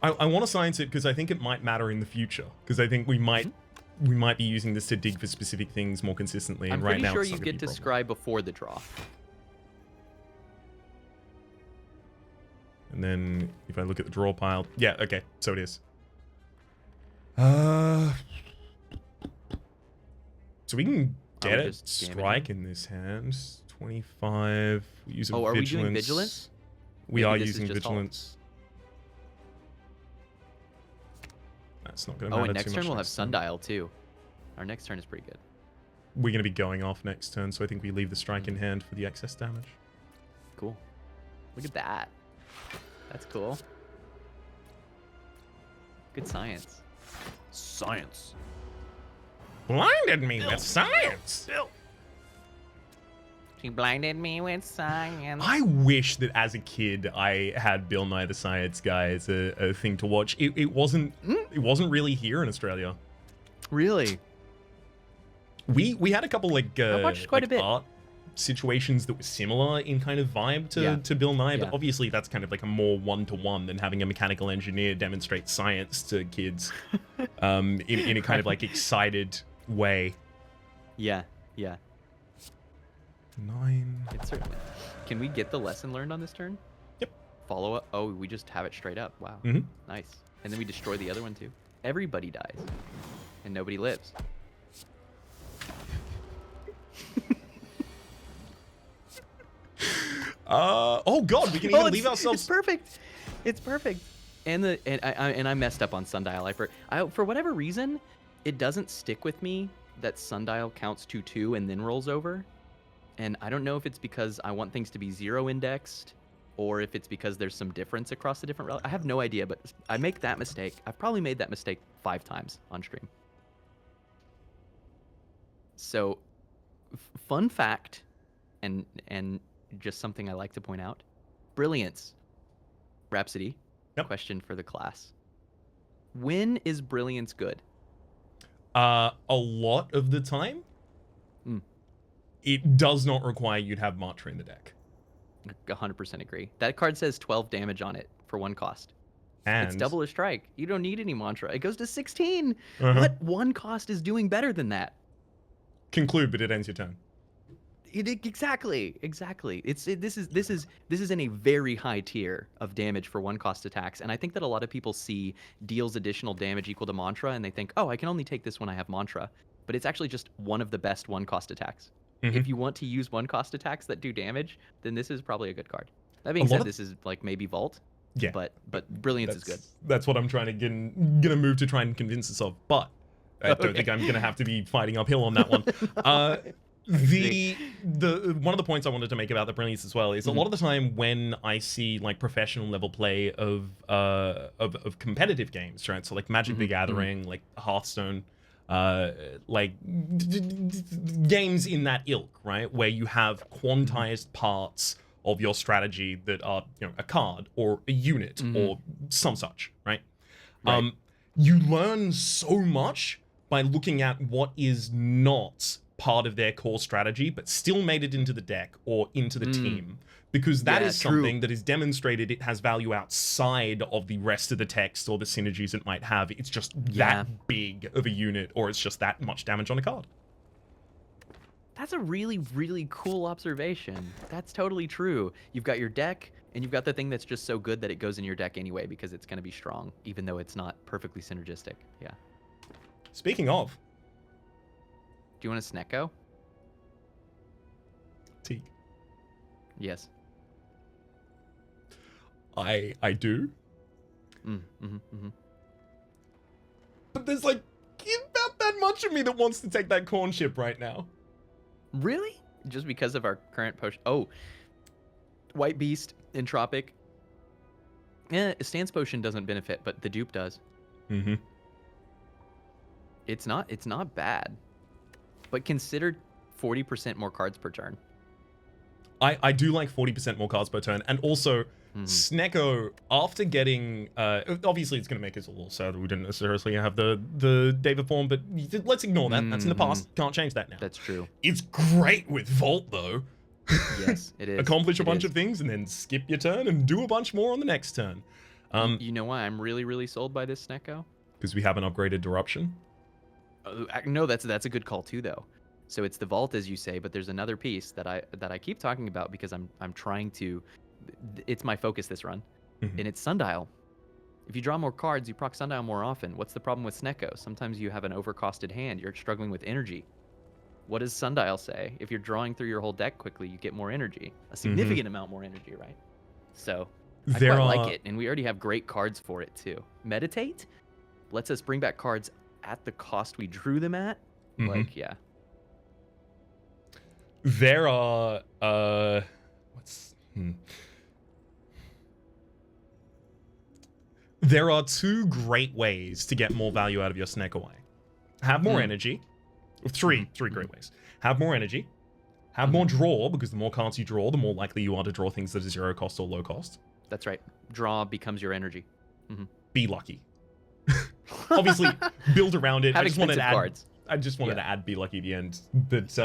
[SPEAKER 1] I want to science it because I think it might matter in the future. Because I think we might be using this to dig for specific things more consistently. And right now,
[SPEAKER 2] I'm pretty sure you get to scry before the draw.
[SPEAKER 1] And then if I look at the draw pile, yeah, okay, so it is. So we can get it. Strike in this hand. 25. We use a
[SPEAKER 2] are we doing Vigilance?
[SPEAKER 1] We are using Vigilance. That's not going to
[SPEAKER 2] Oh,
[SPEAKER 1] matter
[SPEAKER 2] and next
[SPEAKER 1] too
[SPEAKER 2] turn
[SPEAKER 1] much
[SPEAKER 2] we'll have
[SPEAKER 1] next turn.
[SPEAKER 2] Sundial too. Our next turn is pretty good.
[SPEAKER 1] We're going to be going off next turn, so I think we leave the strike in hand for the excess damage.
[SPEAKER 2] Cool. Look at that. That's cool. Good science. Science.
[SPEAKER 1] Blinded me with science!
[SPEAKER 2] She blinded me with science.
[SPEAKER 1] I wish that as a kid I had Bill Nye the Science Guy as a thing to watch. It wasn't really here in Australia.
[SPEAKER 2] Really?
[SPEAKER 1] We had a couple like
[SPEAKER 2] watched quite a bit.
[SPEAKER 1] art situations that were similar in kind of vibe to Bill Nye, but obviously that's kind of like a more one-to-one than having a mechanical engineer demonstrate science to kids in a kind of like excited way.
[SPEAKER 2] Yeah.
[SPEAKER 1] 9.
[SPEAKER 2] It's certainly. Can we get the lesson learned on this turn?
[SPEAKER 1] Yep.
[SPEAKER 2] Follow up. Oh, we just have it straight up. Wow.
[SPEAKER 1] Mhm.
[SPEAKER 2] Nice. And then we destroy the other one too. Everybody dies. And nobody lives.
[SPEAKER 1] Oh god, we can even leave ourselves.
[SPEAKER 2] It's perfect. It's perfect. And I messed up on Sundial. For whatever reason, it doesn't stick with me that Sundial counts to 2 and then rolls over. And I don't know if it's because I want things to be 0 indexed, or if it's because there's some difference across the different. I have no idea, but I make that mistake. I've probably made that mistake 5 times on stream. So, fun fact, and just something I like to point out: brilliance. Rhapsody.
[SPEAKER 1] Yep.
[SPEAKER 2] Question for the class: when is brilliance good?
[SPEAKER 1] A lot of the time. It does not require you to have Mantra in the deck.
[SPEAKER 2] 100% agree. That card says 12 damage on it for 1 cost.
[SPEAKER 1] And
[SPEAKER 2] it's double a strike. You don't need any Mantra. It goes to 16.
[SPEAKER 1] Uh-huh.
[SPEAKER 2] What 1 cost is doing better than that?
[SPEAKER 1] Conclude, but it ends your turn.
[SPEAKER 2] Exactly. This is in a very high tier of damage for 1 cost attacks, and I think that a lot of people see deals additional damage equal to Mantra, and they think, oh, I can only take this when I have Mantra. But it's actually just one of the best 1 cost attacks.
[SPEAKER 1] Mm-hmm.
[SPEAKER 2] If you want to use 1 cost attacks that do damage, then this is probably a good card. That being said, this is like maybe Vault.
[SPEAKER 1] Yeah.
[SPEAKER 2] But Brilliance is good.
[SPEAKER 1] That's what I'm trying to gonna move to try and convince us of. But I don't think I'm gonna have to be fighting uphill on that one. The one of the points I wanted to make about the Brilliance as well is a lot of the time when I see like professional level play of competitive games, right? So like Magic the Gathering, like Hearthstone, like games in that ilk, right? Where you have quantized parts of your strategy that are, you know, a card or a unit or some such, right? You learn so much by looking at what is not part of their core strategy, but still made it into the deck or into the team. Because that is something that is demonstrated it has value outside of the rest of the text or the synergies it might have. It's just that big of a unit, or it's just that much damage on a card.
[SPEAKER 2] That's a really, really cool observation. That's totally true. You've got your deck, and you've got the thing that's just so good that it goes in your deck anyway because it's going to be strong, even though it's not perfectly synergistic. Yeah.
[SPEAKER 1] Speaking of...
[SPEAKER 2] Do you want a Snecko?
[SPEAKER 1] Teak.
[SPEAKER 2] Yes.
[SPEAKER 1] I do. But there's like about that much of me that wants to take that corn chip right now.
[SPEAKER 2] Really? Just because of our current potion? Oh, White Beast, Entropic. Yeah, Stance Potion doesn't benefit, but the dupe does. It's not bad. But consider 40% more cards per turn.
[SPEAKER 1] I do like 40% more cards per turn, and also Snecko, after getting obviously it's going to make us a little sad that we didn't necessarily have the David form, but let's ignore that. That's in the past. Can't change that now.
[SPEAKER 2] That's true.
[SPEAKER 1] It's great with Vault though.
[SPEAKER 2] Yes, it is.
[SPEAKER 1] Accomplish a bunch of things and then skip your turn and do a bunch more on the next turn.
[SPEAKER 2] You know why I'm really, really sold by this Snecko?
[SPEAKER 1] Because we haven't upgraded Disruption.
[SPEAKER 2] No, that's a good call too, though. So it's the Vault, as you say, but there's another piece that I keep talking about because I'm trying to. It's my focus this run, and it's Sundial. If you draw more cards, you proc Sundial more often. What's the problem with Snecko? Sometimes you have an overcosted hand. You're struggling with energy. What does Sundial say? If you're drawing through your whole deck quickly, you get more energy, a significant amount more energy, right? So I quite like it, and we already have great cards for it too. Meditate. lets us bring back cards at the cost we drew them at. Like, yeah.
[SPEAKER 1] There are there are two great ways to get more value out of your Snecawai. Have more energy. Three great ways. Have more energy. Have more draw, because the more cards you draw, the more likely you are to draw things that are 0 cost or low cost.
[SPEAKER 2] That's right. Draw becomes your energy.
[SPEAKER 1] Be lucky. Obviously, build around it.
[SPEAKER 2] Have
[SPEAKER 1] I just wanted to add
[SPEAKER 2] cards.
[SPEAKER 1] I just wanted to add Be Lucky at the end. But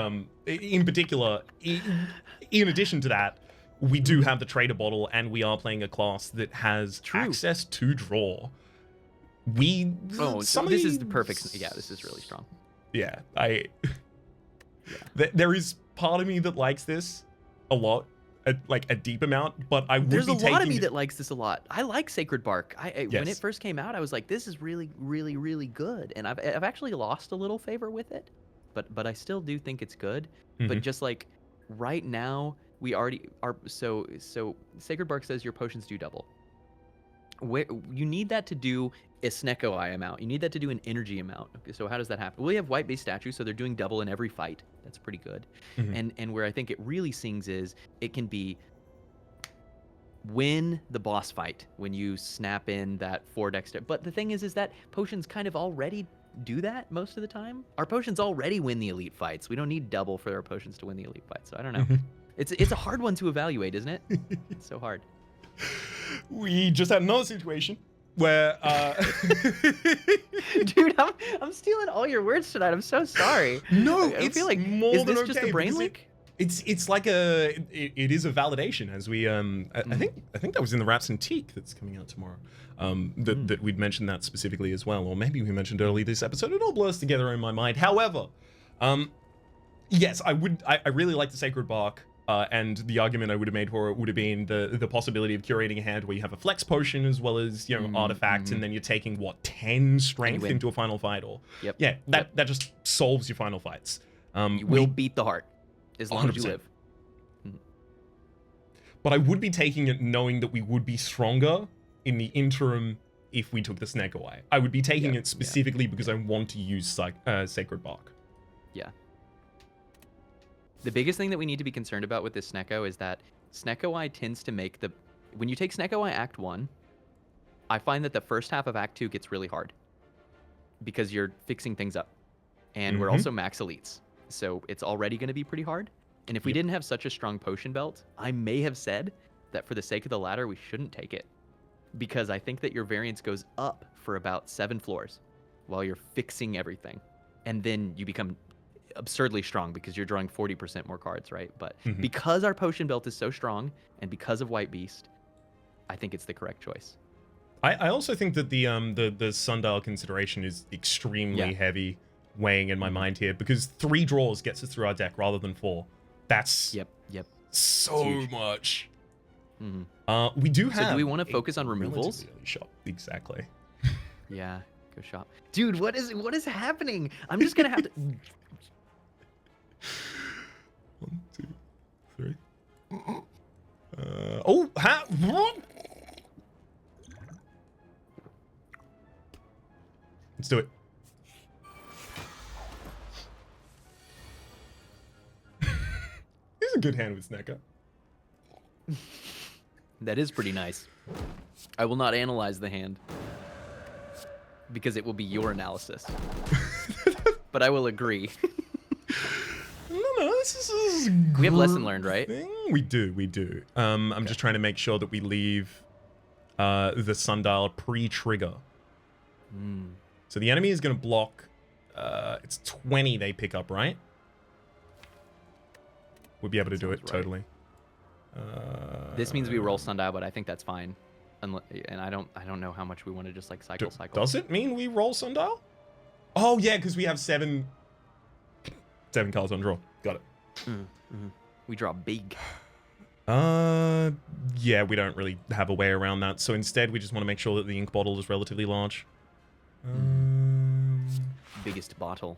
[SPEAKER 1] in particular, in addition to that, we do have the Trader Bottle, and we are playing a class that has access to draw.
[SPEAKER 2] This is the perfect. Yeah, this is really strong.
[SPEAKER 1] Yeah, there is part of me that likes this a lot, like a deep amount, but I would
[SPEAKER 2] There's
[SPEAKER 1] be
[SPEAKER 2] a
[SPEAKER 1] taking...
[SPEAKER 2] lot of me that likes this a lot. I like Sacred Bark.
[SPEAKER 1] Yes.
[SPEAKER 2] When it first came out, I was like, this is really, really, really good. And I've actually lost a little favor with it, but I still do think it's good. But just like right now, we already are. So Sacred Bark says your potions do double. Where you need that to do a Snecawai amount. You need that to do an energy amount. Okay, so how does that happen? Well, we have white base statues, so they're doing double in every fight. That's pretty good. And where I think it really sings is it can be win the boss fight when you snap in that 4 dexterity. But the thing is that potions kind of already do that most of the time. Our potions already win the elite fights. We don't need double for our potions to win the elite fights. So I don't know. It's a hard one to evaluate, isn't it? It's so hard.
[SPEAKER 1] We just had another situation where
[SPEAKER 2] dude, I'm stealing all your words tonight. I'm so sorry.
[SPEAKER 1] No,
[SPEAKER 2] I feel like
[SPEAKER 1] more
[SPEAKER 2] is
[SPEAKER 1] than
[SPEAKER 2] this just a brain leak?
[SPEAKER 1] It's like it is a validation, as we I think that was in the Rhapsody that's coming out tomorrow. That we'd mentioned that specifically as well, or maybe we mentioned early this episode. It all blurs together in my mind. However, yes, I really like the Sacred Bark. And the argument I would have made for it would have been the possibility of curating a hand where you have a flex potion as well as, you know, artifacts, and then you're taking 10 strength into a final fight, or that just solves your final fights.
[SPEAKER 2] You will beat the heart as long 100%. As you live.
[SPEAKER 1] But I would be taking it knowing that we would be stronger in the interim if we took the Snecawai. I would be taking it specifically because I want to use Sacred Bark.
[SPEAKER 2] Yeah. The biggest thing that we need to be concerned about with this Snecko is that Snecawai tends to make when you take Snecawai Act 1, I find that the first half of Act 2 gets really hard because you're fixing things up. And we're also max elites. So it's already going to be pretty hard. And if we didn't have such a strong potion belt, I may have said that for the sake of the ladder, we shouldn't take it. Because I think that your variance goes up for about 7 floors while you're fixing everything. And then you become absurdly strong because you're drawing 40% more cards, right? But because our potion belt is so strong and because of White Beast, I think it's the correct choice.
[SPEAKER 1] I also think that the sundial consideration is extremely heavy weighing in my mind here, because 3 draws gets us through our deck rather than 4. That's so much. We do have.
[SPEAKER 2] So do we want to focus on removals?
[SPEAKER 1] Shop. Exactly.
[SPEAKER 2] Yeah, go shop, dude. What is happening? I'm just gonna have to.
[SPEAKER 1] 1, 2, 3. Let's do it. He's a good hand with Snecka.
[SPEAKER 2] That is pretty nice. I will not analyze the hand because it will be your analysis. But I will agree.
[SPEAKER 1] No, this is
[SPEAKER 2] we have lesson learned, right?
[SPEAKER 1] We do. I'm just trying to make sure that we leave the sundial pre-trigger. So the enemy is going to block. It's 20 they pick up, right? We'll be able to do it, right. Totally.
[SPEAKER 2] This means we roll sundial, but I think that's fine. And I don't know how much we want to just like cycle.
[SPEAKER 1] Does it mean we roll sundial? Oh yeah, because we have 7 cards on draw. Got it.
[SPEAKER 2] We draw big.
[SPEAKER 1] Yeah, we don't really have a way around that. So instead, we just want to make sure that the ink bottle is relatively large.
[SPEAKER 2] Biggest bottle.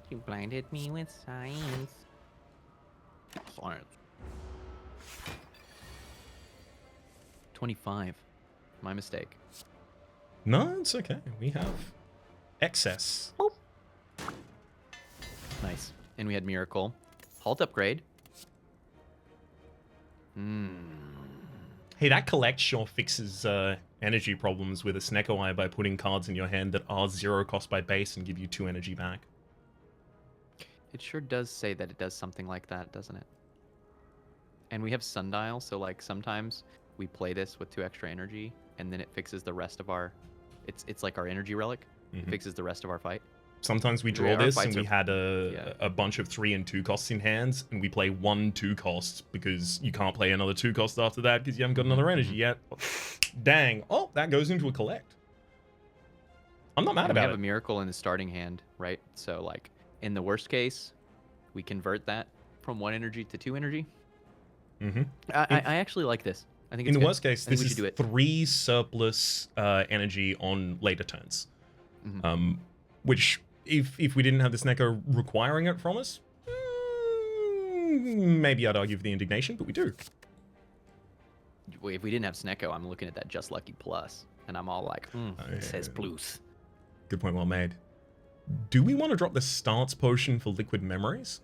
[SPEAKER 2] You blinded me with science. Science. 25. My mistake.
[SPEAKER 1] No, it's okay. We have excess.
[SPEAKER 2] Oh. Nice. And we had Miracle. Halt upgrade.
[SPEAKER 1] Hey, that collect sure fixes energy problems with a Snecko Eye by putting cards in your hand that are 0 cost by base and give you 2 energy back.
[SPEAKER 2] It sure does say that it does something like that, doesn't it? And we have Sundial, so like sometimes we play this with 2 extra energy, and then it fixes the rest of our... It's like our energy relic. It fixes the rest of our fight.
[SPEAKER 1] Sometimes we draw
[SPEAKER 2] Yeah, our
[SPEAKER 1] this and
[SPEAKER 2] fights
[SPEAKER 1] we
[SPEAKER 2] are-
[SPEAKER 1] had a bunch of 3 and 2 costs in hands, and we play 1 2 cost because you can't play another 2 cost after that because you haven't got another energy yet. Dang. Oh, that goes into a collect. I'm not mad
[SPEAKER 2] And we
[SPEAKER 1] about
[SPEAKER 2] have
[SPEAKER 1] it.
[SPEAKER 2] a Miracle in the starting hand, right? So like in the worst case, we convert that from 1 energy to 2 energy. I actually like this. I think
[SPEAKER 1] In
[SPEAKER 2] it's
[SPEAKER 1] the
[SPEAKER 2] good.
[SPEAKER 1] worst case,
[SPEAKER 2] I think
[SPEAKER 1] this
[SPEAKER 2] we
[SPEAKER 1] is
[SPEAKER 2] should do it.
[SPEAKER 1] 3 surplus energy on later turns. Which, if we didn't have the Snecko requiring it from us, maybe I'd argue for the indignation, but we do.
[SPEAKER 2] If we didn't have Snecko, I'm looking at that Just Lucky Plus, and I'm all like, it says plus.
[SPEAKER 1] Good point, well made. Do we want to drop the Stance Potion for Liquid Memories?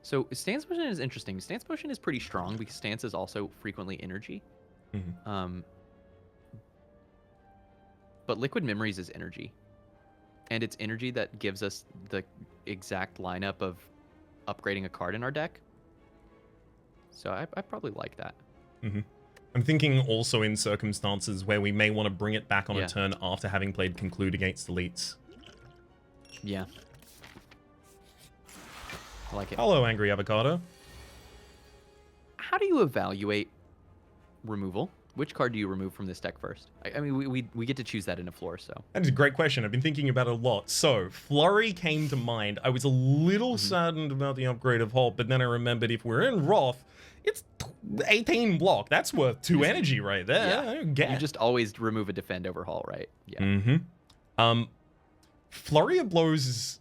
[SPEAKER 2] So Stance Potion is interesting. Stance Potion is pretty strong because Stance is also frequently energy. But Liquid Memories is energy. And it's energy that gives us the exact lineup of upgrading a card in our deck. So I probably like that.
[SPEAKER 1] I'm thinking also in circumstances where we may want to bring it back on
[SPEAKER 2] Yeah.
[SPEAKER 1] a turn after having played Conclude against elites.
[SPEAKER 2] Yeah. I like it.
[SPEAKER 1] Hello, Angry Avocado.
[SPEAKER 2] How do you evaluate removal? Which card do you remove from this deck first? I mean, we get to choose that in a floor, so.
[SPEAKER 1] That is a great question. I've been thinking about it a lot. So, Flurry came to mind. I was a little saddened about the upgrade of Halt, but then I remembered if we're in Wrath, it's 18 block. That's worth 2 energy right there. I don't get.
[SPEAKER 2] You just always remove a defend overhaul, right? Yeah.
[SPEAKER 1] Flurry of Blows is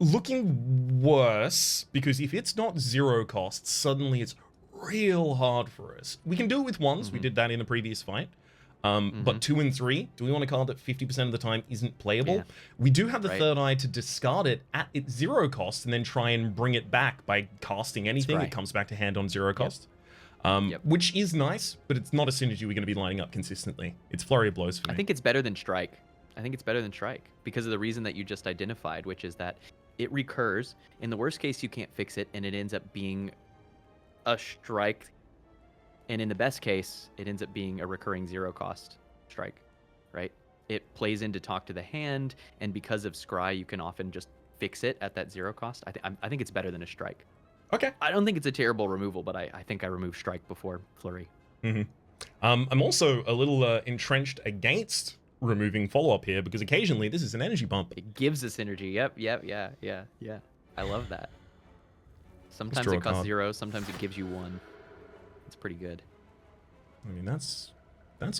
[SPEAKER 1] looking worse because if it's not 0 cost, suddenly it's real hard for us. We can do it with 1s. We did that in the previous fight. But 2 and 3, do we want a card that 50% of the time isn't playable?
[SPEAKER 2] Yeah.
[SPEAKER 1] We do have the
[SPEAKER 2] Right.
[SPEAKER 1] third eye to discard it at its 0 cost and then try and bring it back by casting anything.
[SPEAKER 2] right.
[SPEAKER 1] It comes back to hand on 0 cost.
[SPEAKER 2] Yep.
[SPEAKER 1] Which is nice, but it's not a synergy we're going to be lining up consistently. It's Flurry of Blows for me.
[SPEAKER 2] I think it's better than Strike. I think it's better than Strike because of the reason that you just identified, which is that it recurs. In the worst case, you can't fix it, and it ends up being a Strike. And in the best case, it ends up being a recurring 0 cost Strike, right? It plays in to talk to the hand, and because of Scry, you can often just fix it at that 0 cost. I think it's better than a Strike.
[SPEAKER 1] Okay.
[SPEAKER 2] I don't think it's a terrible removal, but I think I removed Strike before Flurry.
[SPEAKER 1] I'm also a little entrenched against removing follow-up here because occasionally this is an energy bump.
[SPEAKER 2] It gives us energy. Yep, yeah. I love that. Sometimes
[SPEAKER 1] draw
[SPEAKER 2] it
[SPEAKER 1] a
[SPEAKER 2] costs
[SPEAKER 1] card.
[SPEAKER 2] 0, sometimes it gives you 1. It's pretty good.
[SPEAKER 1] I mean, that's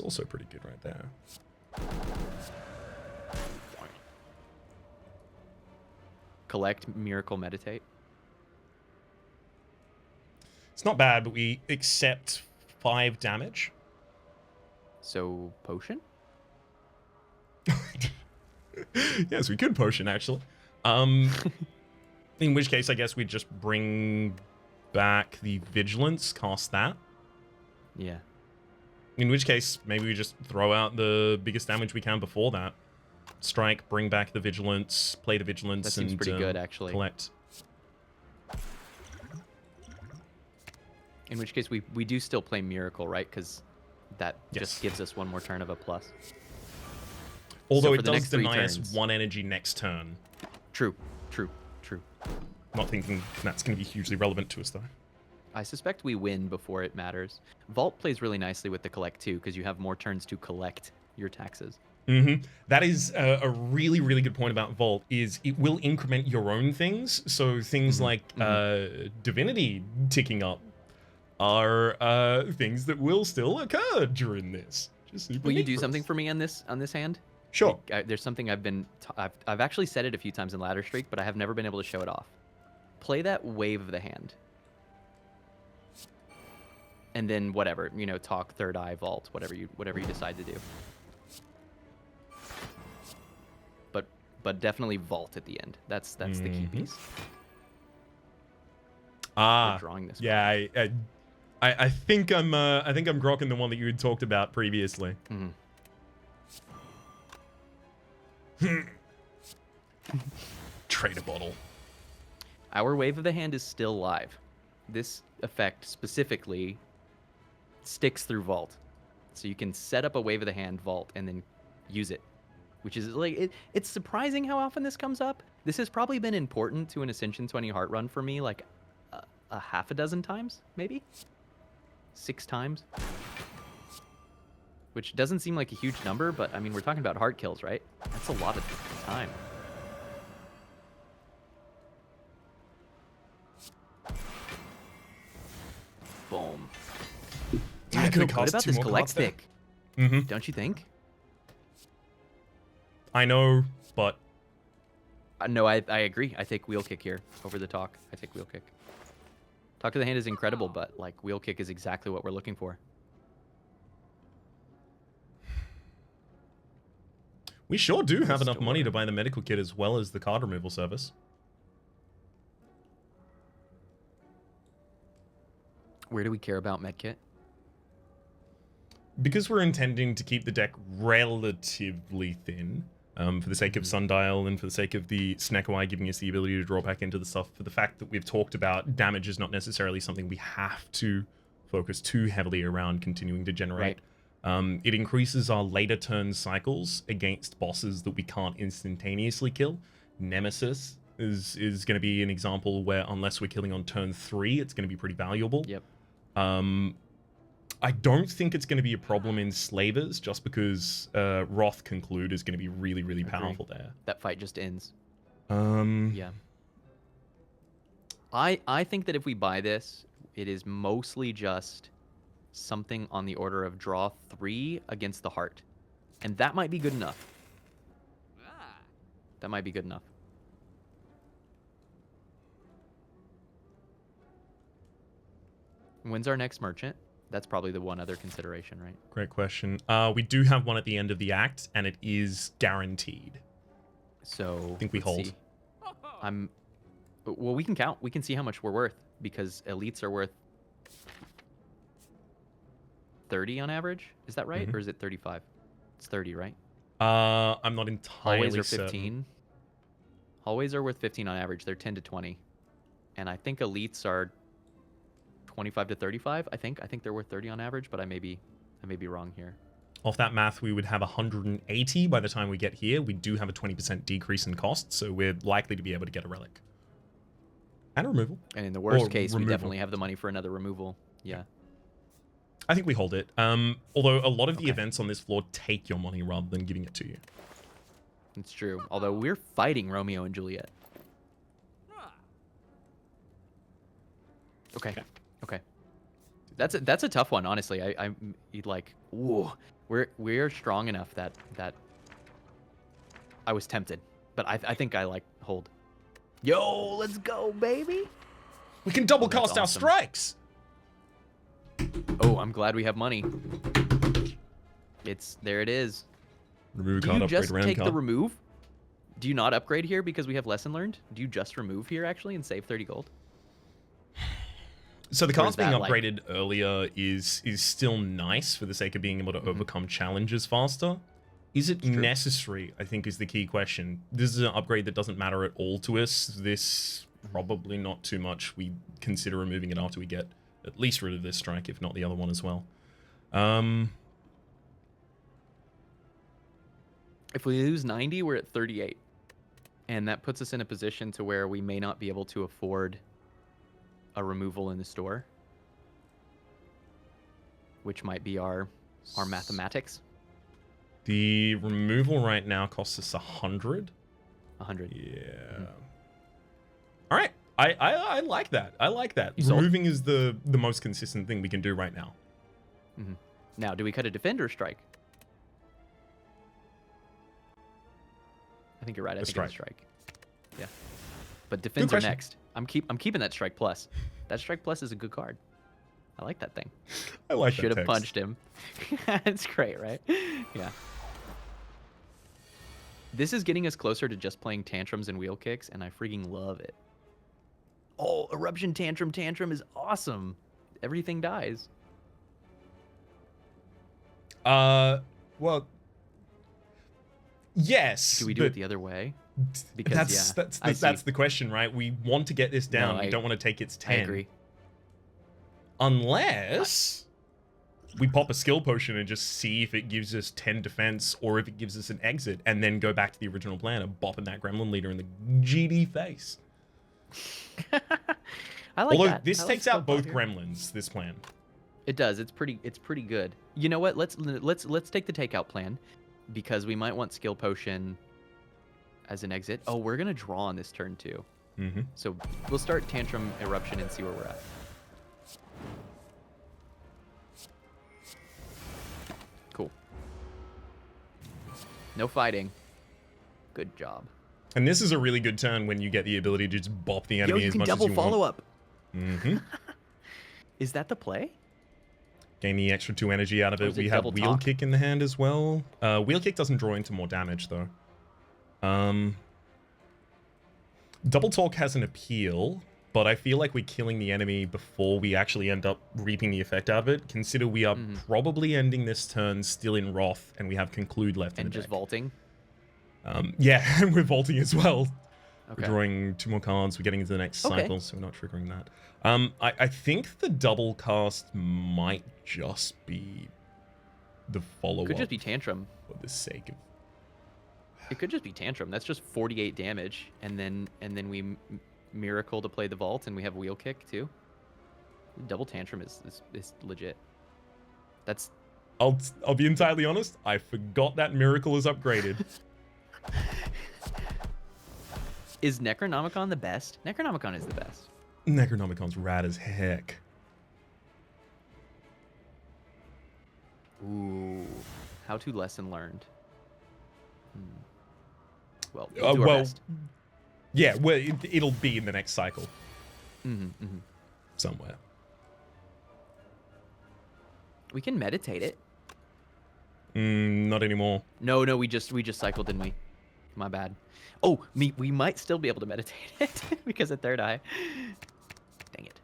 [SPEAKER 1] also pretty good right there.
[SPEAKER 2] Collect, Miracle, Meditate.
[SPEAKER 1] It's not bad, but we accept 5 damage.
[SPEAKER 2] So, Potion?
[SPEAKER 1] Yes, we could potion, actually. In which case, I guess we'd just bring back the Vigilance, cast that.
[SPEAKER 2] Yeah.
[SPEAKER 1] In which case, maybe we just throw out the biggest damage we can before that. Strike, bring back the Vigilance, play the Vigilance,
[SPEAKER 2] That seems
[SPEAKER 1] and
[SPEAKER 2] pretty good, actually.
[SPEAKER 1] collect.
[SPEAKER 2] In which case, we do still play Miracle, right? Because that
[SPEAKER 1] Yes.
[SPEAKER 2] just gives us 1 more turn of a plus.
[SPEAKER 1] Although
[SPEAKER 2] for
[SPEAKER 1] it
[SPEAKER 2] the
[SPEAKER 1] does
[SPEAKER 2] next 3
[SPEAKER 1] deny us
[SPEAKER 2] turns-
[SPEAKER 1] 1 energy next turn.
[SPEAKER 2] True.
[SPEAKER 1] Not thinking that's going to be hugely relevant to us, though.
[SPEAKER 2] I suspect we win before it matters. Vault plays really nicely with the collect, too, because you have more turns to collect your taxes.
[SPEAKER 1] That is a really, really good point about Vault, is it will increment your own things. So things like Divinity ticking up are things that will still occur during this. Just super
[SPEAKER 2] Will you
[SPEAKER 1] neat
[SPEAKER 2] do
[SPEAKER 1] for
[SPEAKER 2] something
[SPEAKER 1] us.
[SPEAKER 2] for me on this hand?
[SPEAKER 1] Sure.
[SPEAKER 2] There's something I've actually said it a few times in Ladder Streak, but I have never been able to show it off. Play that Wave of the Hand. and then whatever, talk, third eye, vault, whatever you decide to do. But definitely vault at the end. That's the key piece.
[SPEAKER 1] Ah,
[SPEAKER 2] drawing this
[SPEAKER 1] yeah. I think I'm grokking the one that you had talked about previously. Trade a bottle.
[SPEAKER 2] Our Wave of the Hand is still live. This effect specifically sticks through vault, so you can set up a Wave of the Hand vault and then use it, which is like it's surprising how often this comes up. This has probably been important to an Ascension 20 heart run for me like a half a dozen times, maybe 6 times, which doesn't seem like a huge number, but I mean, we're talking about heart kills, right? That's a lot of time. Boom. Dude, I feel good about this collect stick. Don't you think?
[SPEAKER 1] I know, but
[SPEAKER 2] no, I agree. I take wheel kick here over the talk. I take wheel kick. Talk to the hand is incredible, but like wheel kick is exactly what we're looking for.
[SPEAKER 1] We sure do have enough money to buy the medical kit as well as the card removal service.
[SPEAKER 2] Where do we care about medkit?
[SPEAKER 1] Because we're intending to keep the deck relatively thin, for the sake of Sundial and for the sake of the Sneaky giving us the ability to draw back into the stuff, for the fact that we've talked about damage is not necessarily something we have to focus too heavily around continuing to generate. Right. It increases our later turn cycles against bosses that we can't instantaneously kill. Nemesis is going to be an example where unless we're killing on turn 3, it's going to be pretty valuable.
[SPEAKER 2] Yep.
[SPEAKER 1] I don't think it's going to be a problem in Slavers, just because Wrath Conclude is going to be really, really powerful there.
[SPEAKER 2] That fight just ends.
[SPEAKER 1] Yeah.
[SPEAKER 2] I think that if we buy this, it is mostly just something on the order of draw 3 against the heart. And that might be good enough. That might be good enough. When's our next merchant? That's probably the one other consideration, right?
[SPEAKER 1] Great question. We do have one at the end of the act, and it is guaranteed.
[SPEAKER 2] So
[SPEAKER 1] I think we hold.
[SPEAKER 2] See. Well, we can count. We can see how much we're worth, because elites are worth 30 on average. Is that right? Or is it 35? It's 30, right?
[SPEAKER 1] I'm not entirely
[SPEAKER 2] Hallways are 15.
[SPEAKER 1] certain.
[SPEAKER 2] Hallways are worth 15 on average. They're 10 to 20. And I think elites are 25 to 35. I think they're worth 30 on average, but I may be wrong here.
[SPEAKER 1] Off that math, we would have 180 by the time we get here. We do have a 20% decrease in cost, so we're likely to be able to get a relic. And a removal.
[SPEAKER 2] And in the worst case, we definitely have the money for another removal. Yeah.
[SPEAKER 1] I think we hold it. Although a lot of the events on this floor take your money rather than giving it to you.
[SPEAKER 2] It's true. Although we're fighting Romeo and Juliet. Okay. That's a tough one, honestly. I'm like, whoa. We're strong enough that I was tempted, but I think I like hold. Yo, let's go, baby.
[SPEAKER 1] We can double cast our strikes.
[SPEAKER 2] Oh, I'm glad we have money. There it is.
[SPEAKER 1] Remove
[SPEAKER 2] Do
[SPEAKER 1] card,
[SPEAKER 2] you
[SPEAKER 1] upgrade
[SPEAKER 2] just
[SPEAKER 1] round
[SPEAKER 2] take
[SPEAKER 1] card.
[SPEAKER 2] the remove? Do you not upgrade here because we have lesson learned? Do you just remove here actually and save 30 gold?
[SPEAKER 1] So the cards being upgraded earlier is still nice for the sake of being able to overcome challenges faster. Is it necessary, I think, is the key question. This is an upgrade that doesn't matter at all to us. This, probably not too much. We consider removing it after we get at least rid of this strike, if not the other one as well.
[SPEAKER 2] If we lose 90, we're at 38. And that puts us in a position to where we may not be able to afford a removal in the store, which might be our mathematics.
[SPEAKER 1] The removal right now costs us 100.
[SPEAKER 2] 100.
[SPEAKER 1] Yeah. All right. I like that. I like that.
[SPEAKER 2] Sold?
[SPEAKER 1] Removing is the most consistent thing we can do right now.
[SPEAKER 2] Now, do we cut a defend or strike? I think you're right. I think it's a strike. Yeah. But defends are next. I'm keeping that strike plus. That strike plus is a good card. I like that thing.
[SPEAKER 1] I like
[SPEAKER 2] Should
[SPEAKER 1] that
[SPEAKER 2] have
[SPEAKER 1] text.
[SPEAKER 2] punched him. It's great, right? Yeah. This is getting us closer to just playing tantrums and wheel kicks, and I freaking love it. Oh, eruption tantrum is awesome. Everything dies.
[SPEAKER 1] Well, yes.
[SPEAKER 2] Do we do it the other way? Because
[SPEAKER 1] That's the question, right? We want to get this down.
[SPEAKER 2] No,
[SPEAKER 1] we don't want to take its 10.
[SPEAKER 2] I agree.
[SPEAKER 1] Unless we pop a skill potion and just see if it gives us 10 defense or if it gives us an exit, and then go back to the original plan of bopping that gremlin leader in the GD face.
[SPEAKER 2] I like
[SPEAKER 1] Although
[SPEAKER 2] that.
[SPEAKER 1] this takes out both
[SPEAKER 2] here.
[SPEAKER 1] gremlins, this plan.
[SPEAKER 2] It does. It's pretty good. You know what? Let's take the takeout plan, because we might want skill potion as an exit. Oh, we're gonna draw on this turn too.
[SPEAKER 1] Mm-hmm.
[SPEAKER 2] So we'll start tantrum eruption and see where we're at. Cool. No fighting. Good job.
[SPEAKER 1] And this is a really good turn when you get the ability to just bop the enemy
[SPEAKER 2] you
[SPEAKER 1] as
[SPEAKER 2] can
[SPEAKER 1] much as
[SPEAKER 2] double
[SPEAKER 1] you
[SPEAKER 2] follow
[SPEAKER 1] want.
[SPEAKER 2] up.
[SPEAKER 1] Mm-hmm.
[SPEAKER 2] Is that the play?
[SPEAKER 1] Gain the extra 2 energy out of
[SPEAKER 2] Or
[SPEAKER 1] it.
[SPEAKER 2] is it
[SPEAKER 1] We have
[SPEAKER 2] double
[SPEAKER 1] wheel
[SPEAKER 2] talk?
[SPEAKER 1] kick in the hand as well. Wheel kick doesn't draw into more damage though. Double talk has an appeal, but I feel like we're killing the enemy before we actually end up reaping the effect out of it. Consider we are probably ending this turn still in Wrath, and we have conclude left in
[SPEAKER 2] And
[SPEAKER 1] the
[SPEAKER 2] just
[SPEAKER 1] deck.
[SPEAKER 2] vaulting?
[SPEAKER 1] Yeah, and we're vaulting as well.
[SPEAKER 2] Okay.
[SPEAKER 1] We're drawing 2 more cards. We're getting into the next cycle, so we're not triggering that. I think the double cast might just be the follow-up.
[SPEAKER 2] Could just be tantrum.
[SPEAKER 1] For the sake of...
[SPEAKER 2] It could just be tantrum. That's just 48 damage, and then we miracle to play the vault, and we have wheel kick too. Double tantrum is legit. That's.
[SPEAKER 1] I'll be entirely honest. I forgot that miracle is upgraded.
[SPEAKER 2] Is Necronomicon the best? Necronomicon is the best.
[SPEAKER 1] Necronomicon's rad as heck.
[SPEAKER 2] Ooh. How to lesson learned. Well, we'll do our best.
[SPEAKER 1] Yeah, well, it'll be in the next cycle. Somewhere.
[SPEAKER 2] We can meditate it.
[SPEAKER 1] Not anymore.
[SPEAKER 2] No, we just cycled, didn't we? My bad. Oh, we might still be able to meditate it because of third eye. Dang it.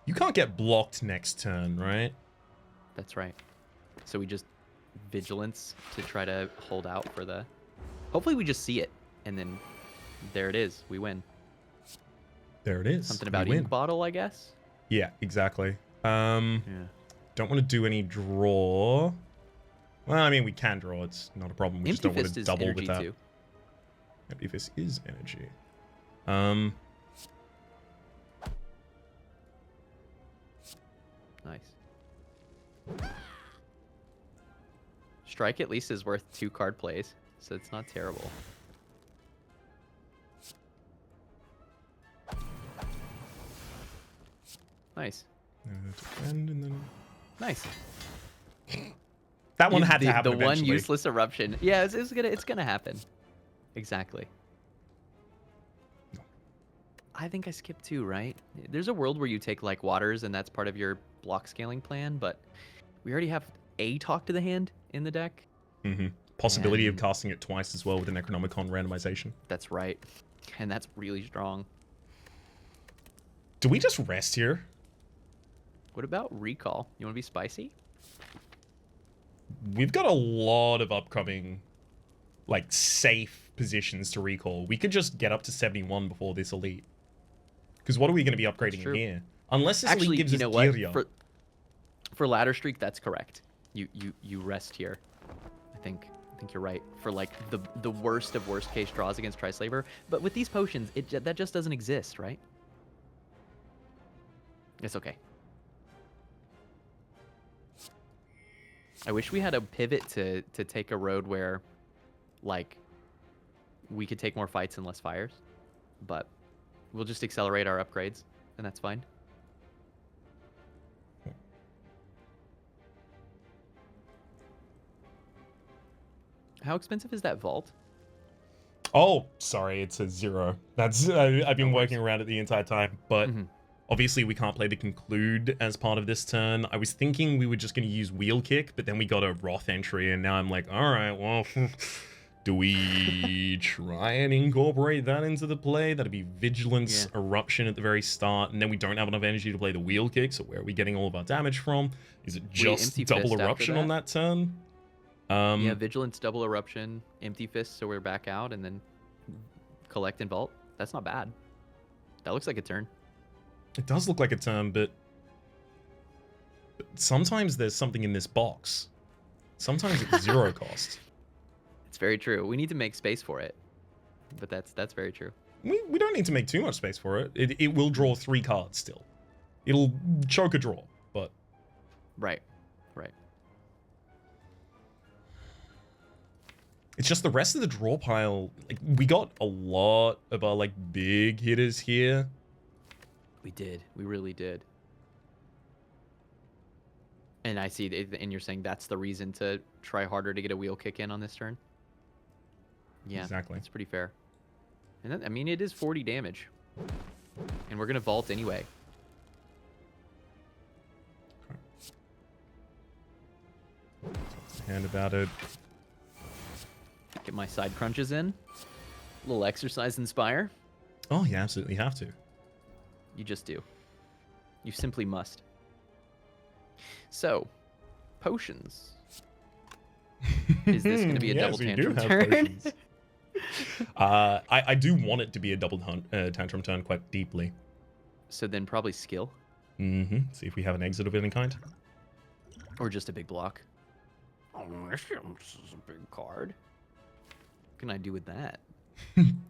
[SPEAKER 1] You can't get blocked next turn, right?
[SPEAKER 2] That's right. So we just vigilance to try to hold out for the... Hopefully we just see it, and then there it is. We win.
[SPEAKER 1] There it is.
[SPEAKER 2] Something about
[SPEAKER 1] We
[SPEAKER 2] ink
[SPEAKER 1] win.
[SPEAKER 2] bottle, I guess?
[SPEAKER 1] Yeah, exactly.
[SPEAKER 2] Yeah.
[SPEAKER 1] Don't want to do any draw. Well, I mean, we can draw. It's not a problem. We just
[SPEAKER 2] Empty
[SPEAKER 1] don't want
[SPEAKER 2] Fist
[SPEAKER 1] to
[SPEAKER 2] is
[SPEAKER 1] double
[SPEAKER 2] energy
[SPEAKER 1] with that.
[SPEAKER 2] too.
[SPEAKER 1] Empty Fist is energy.
[SPEAKER 2] Nice. Strike at least is worth 2 card plays, so it's not terrible. Nice.
[SPEAKER 1] And then...
[SPEAKER 2] Nice.
[SPEAKER 1] That one had to happen
[SPEAKER 2] The
[SPEAKER 1] eventually.
[SPEAKER 2] one useless eruption. Yeah, it's gonna happen. Exactly. I think I skipped 2, right? There's a world where you take like waters and that's part of your block scaling plan, but we already have a talk to the hand in the deck.
[SPEAKER 1] Possibility of casting it twice as well with the Necronomicon randomization.
[SPEAKER 2] That's right. And that's really strong.
[SPEAKER 1] Do we just rest here?
[SPEAKER 2] What about recall? You want to be spicy?
[SPEAKER 1] We've got a lot of upcoming, like, safe positions to recall. We could just get up to 71 before this elite. Because what are we going to be upgrading in here? Unless this elite gives us Gyria.
[SPEAKER 2] For ladder streak, that's correct. You rest here. I think you're right. For like the worst of worst case draws against Trislaver. But with these potions, that just doesn't exist, right? It's okay. I wish we had a pivot to take a road where, like, we could take more fights and less fires. But we'll just accelerate our upgrades, and that's fine. How expensive is that vault?
[SPEAKER 1] Oh, sorry, it's a 0. That's I've been working around it the entire time, but obviously we can't play the conclude as part of this turn. I was thinking we were just going to use wheel kick, but then we got a Wrath entry, and now I'm like, all right, well, do we try and incorporate that into the play? That'd be Vigilance, Eruption at the very start, and then we don't have enough energy to play the wheel kick, so where are we getting all of our damage from? Is it just double Eruption on that turn?
[SPEAKER 2] Yeah, Vigilance, double Eruption, Empty Fist, so we're back out, and then collect and vault. That's not bad. That looks like a turn.
[SPEAKER 1] It does look like a turn, but sometimes there's something in this box. Sometimes it's 0 cost.
[SPEAKER 2] It's very true. We need to make space for it, but that's very true.
[SPEAKER 1] We don't need to make too much space for it. It will draw 3 cards still. It'll choke a draw, but...
[SPEAKER 2] Right.
[SPEAKER 1] It's just the rest of the draw pile, like, we got a lot of our, like, big hitters here.
[SPEAKER 2] We did. We really did. And I see, and you're saying that's the reason to try harder to get a wheel kick in on this turn? Yeah,
[SPEAKER 1] exactly.
[SPEAKER 2] That's pretty fair. And that, I mean, it is 40 damage. And we're going to vault anyway.
[SPEAKER 1] Okay. Hand about it.
[SPEAKER 2] Get my side crunches in. A little exercise in Spire.
[SPEAKER 1] Oh, you absolutely have to.
[SPEAKER 2] You just do. You simply must. So, potions. Is this going to be a double tantrum turn?
[SPEAKER 1] I do want it to be a double tantrum turn quite deeply.
[SPEAKER 2] So then probably skill.
[SPEAKER 1] See if we have an exit of any kind.
[SPEAKER 2] Or just a big block. Oh, this is a big card. What can I do with that?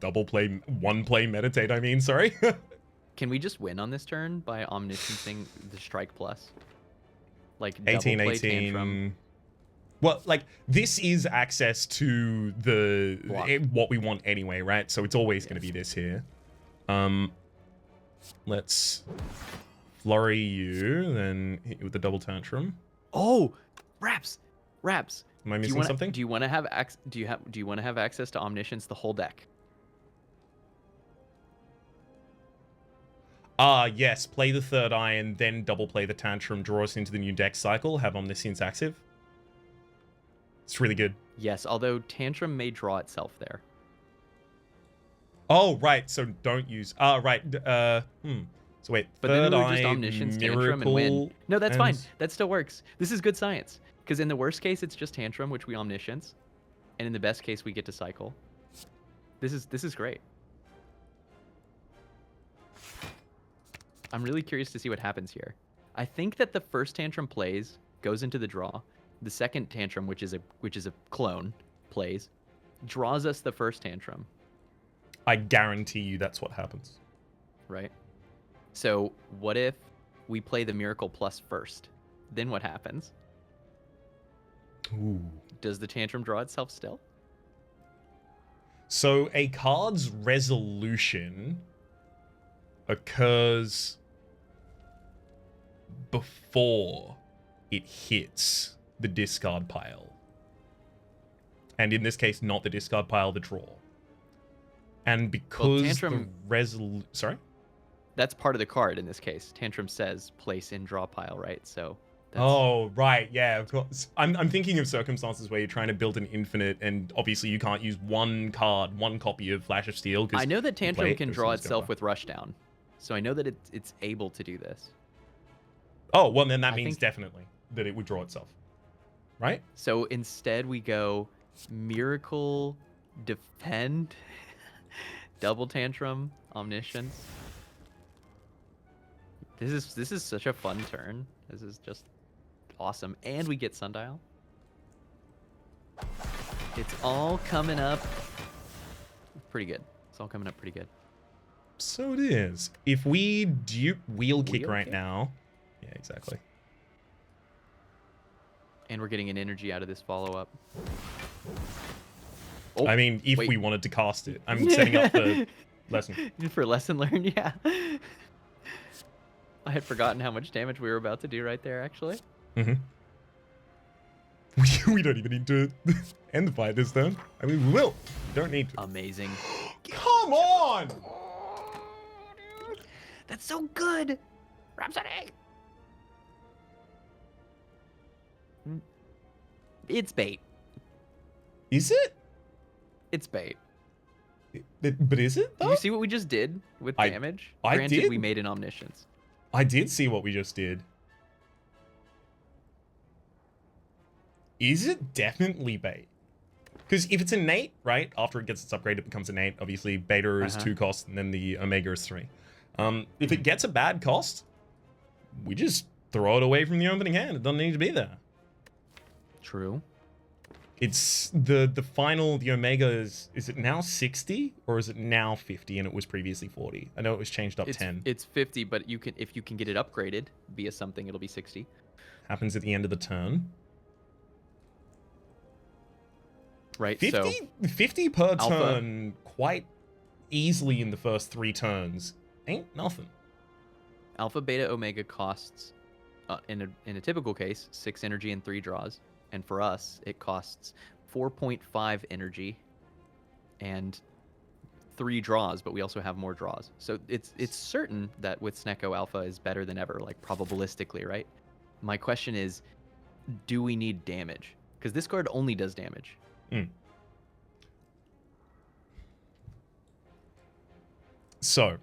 [SPEAKER 1] Double play, 1 play meditate, I mean, sorry.
[SPEAKER 2] Can we just win on this turn by omnisciencing the strike plus? Like
[SPEAKER 1] 18,
[SPEAKER 2] double play
[SPEAKER 1] 18.
[SPEAKER 2] tantrum.
[SPEAKER 1] Well, like, this is access to the what we want anyway, right? So it's always going to be this here. Let's flurry you, then hit you with the double tantrum.
[SPEAKER 2] Oh, Raps.
[SPEAKER 1] Am I missing something?
[SPEAKER 2] Do you want to have do you want to have access to omniscience the whole deck?
[SPEAKER 1] Yes. Play the third eye and then double play the tantrum. Draw us into the new deck cycle. Have omniscience active. It's really good.
[SPEAKER 2] Yes, although tantrum may draw itself there.
[SPEAKER 1] Oh, right. So don't use. Right. So wait.
[SPEAKER 2] But then we would just omniscience tantrum and win. No, that's fine. That still works. This is good science. Because in the worst case, it's just tantrum, which we omniscience, and in the best case, we get to cycle. This is great. I'm really curious to see what happens here. I think that the first tantrum plays, goes into the draw. The second tantrum, which is a clone, plays, draws us the first tantrum.
[SPEAKER 1] I guarantee you that's what happens.
[SPEAKER 2] Right. So what if we play the Miracle Plus first? Then what happens?
[SPEAKER 1] Ooh.
[SPEAKER 2] Does the tantrum draw itself still?
[SPEAKER 1] So a card's resolution occurs before it hits the discard pile. And in this case, not the discard pile, the draw. And because
[SPEAKER 2] tantrum,
[SPEAKER 1] sorry?
[SPEAKER 2] That's part of the card in this case. Tantrum says place in draw pile, right? So
[SPEAKER 1] oh, right, yeah, of course. I'm thinking of circumstances where you're trying to build an infinite, and obviously you can't use one copy of Flash of Steel.
[SPEAKER 2] I know that Tantrum can draw itself with Rushdown, so I know that it's able to do this.
[SPEAKER 1] Oh, well, then that means definitely that it would draw itself, right?
[SPEAKER 2] So instead we go Miracle, Defend, Double Tantrum, Omniscience. This is such a fun turn. This is just awesome. And we get Sundial. It's all coming up pretty good. It's all coming up pretty good.
[SPEAKER 1] So it is. If we dupe wheel kick right now. Yeah, exactly.
[SPEAKER 2] And we're getting an energy out of this follow-up.
[SPEAKER 1] Oh, I mean, if we wanted to cast it. I'm setting up the lesson.
[SPEAKER 2] For lesson learned, yeah. I had forgotten how much damage we were about to do right there, actually.
[SPEAKER 1] We don't even need to end the fight this turn. I mean, we will. Don't need to.
[SPEAKER 2] Amazing.
[SPEAKER 1] Come on!
[SPEAKER 2] That's so good. Rhapsody. It's bait.
[SPEAKER 1] Is it?
[SPEAKER 2] It's bait.
[SPEAKER 1] But is it, though?
[SPEAKER 2] Did you see what we just did with damage?
[SPEAKER 1] I
[SPEAKER 2] Granted,
[SPEAKER 1] did.
[SPEAKER 2] we made an omniscience.
[SPEAKER 1] I did see what we just did. Is it definitely bait? Because if it's innate, right, after it gets its upgrade, it becomes innate. Obviously, beta is 2 cost, and then the omega is 3. If it gets a bad cost, we just throw it away from the opening hand. It doesn't need to be there.
[SPEAKER 2] True.
[SPEAKER 1] It's the final, the omega is it now 60 or is it now 50 and it was previously 40? I know it was changed up 10.
[SPEAKER 2] It's 50, but if you can get it upgraded via something, it'll be 60.
[SPEAKER 1] Happens at the end of the turn.
[SPEAKER 2] Right,
[SPEAKER 1] 50 per
[SPEAKER 2] Alpha.
[SPEAKER 1] turn quite easily in the first 3 turns. Ain't nothing.
[SPEAKER 2] Alpha, Beta, Omega costs, in a typical case, 6 energy and 3 draws. And for us, it costs 4.5 energy and 3 draws, but we also have more draws. So it's certain that with Snecko, Alpha is better than ever, like probabilistically, right? My question is, do we need damage? Because this card only does damage.
[SPEAKER 1] So,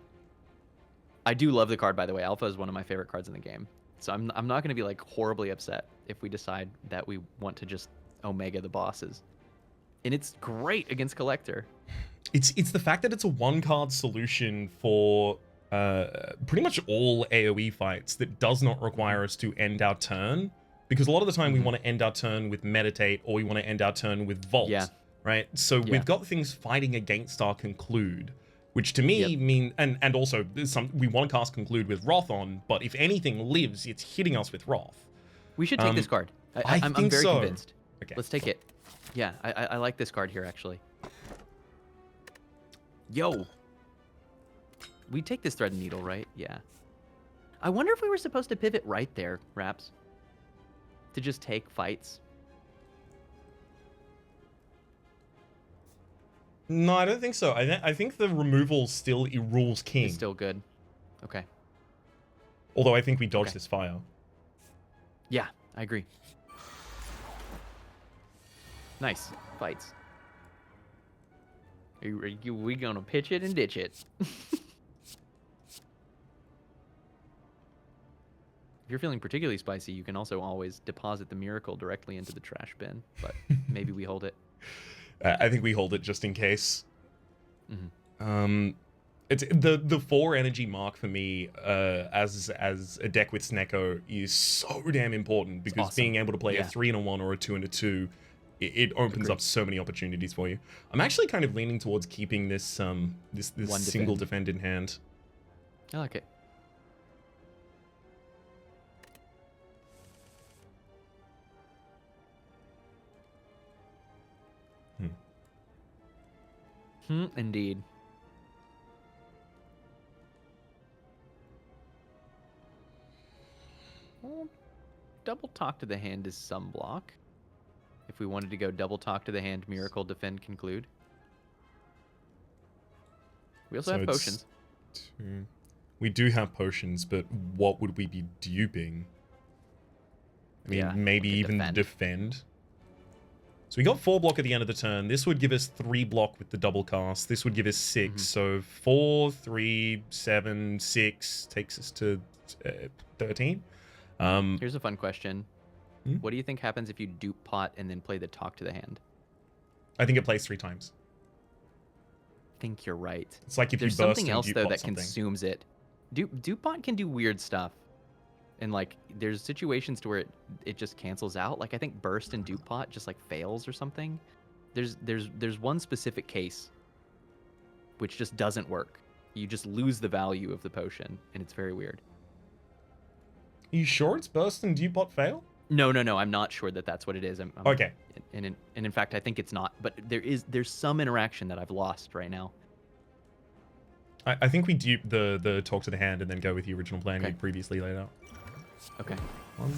[SPEAKER 2] I do love the card, by the way. Alpha is one of my favorite cards in the game. So I'm not going to be like horribly upset if we decide that we want to just Omega the bosses. And it's great against Collector.
[SPEAKER 1] it's the fact that it's a 1-card solution for pretty much all AoE fights that does not require us to end our turn. Because a lot of the time we want to end our turn with Meditate or we want to end our turn with Vault.
[SPEAKER 2] Yeah.
[SPEAKER 1] Right? So we've got things fighting against our Conclude. Which to me mean, and also we want to cast Conclude with Wrath on, but if anything lives, it's hitting us with Wrath.
[SPEAKER 2] We should take this card. I'm
[SPEAKER 1] think
[SPEAKER 2] very
[SPEAKER 1] so.
[SPEAKER 2] convinced.
[SPEAKER 1] Okay.
[SPEAKER 2] Let's take it. Yeah, I like this card here, actually. Yo. We take this Thread and Needle, right? Yeah. I wonder if we were supposed to pivot right there, Raps. To just take fights.
[SPEAKER 1] No, I don't think so. I think the removal still rules King.
[SPEAKER 2] It's still good. Okay.
[SPEAKER 1] Although I think we dodged this fire.
[SPEAKER 2] Yeah, I agree. Nice. Fights. Are we gonna pitch it and ditch it? If you're feeling particularly spicy, you can also always deposit the miracle directly into the trash bin, but maybe we hold it.
[SPEAKER 1] I think we hold it just in case. It's the 4 energy mark for me as a deck with Snecko is so damn important because being able to play a 3 and a 1 or a 2 and a 2, it opens up so many opportunities for you. I'm actually kind of leaning towards keeping this this single defend in hand.
[SPEAKER 2] I like it. Indeed. Well, double talk to the hand is some block. If we wanted to go double talk to the hand, miracle, defend, conclude. We also have potions.
[SPEAKER 1] We do have potions, but what would we be duping? I mean, maybe even defend. So we got 4 block at the end of the turn. This would give us 3 block with the double cast. This would give us 6. So 4, 3, 7, 6 takes us to 13.
[SPEAKER 2] Here's a fun question. What do you think happens if you dupe pot and then play the talk to the hand?
[SPEAKER 1] I think it plays 3 times.
[SPEAKER 2] I think you're right.
[SPEAKER 1] It's like if
[SPEAKER 2] there's
[SPEAKER 1] you burst
[SPEAKER 2] something else though that
[SPEAKER 1] something.
[SPEAKER 2] consumes it. Dupe pot can do weird stuff. And like there's situations to where it just cancels out. Like I think burst and dupe pot just like fails or something. There's one specific case which just doesn't work. You just lose the value of the potion and it's very weird.
[SPEAKER 1] Are you sure it's burst and dupe pot fail?
[SPEAKER 2] No. I'm not sure that that's what it is. I'm
[SPEAKER 1] okay.
[SPEAKER 2] And in fact, I think it's not. But there's some interaction that I've lost right now.
[SPEAKER 1] I think we dupe the talk to the hand and then go with the original plan we previously laid out.
[SPEAKER 2] Okay.
[SPEAKER 1] 1,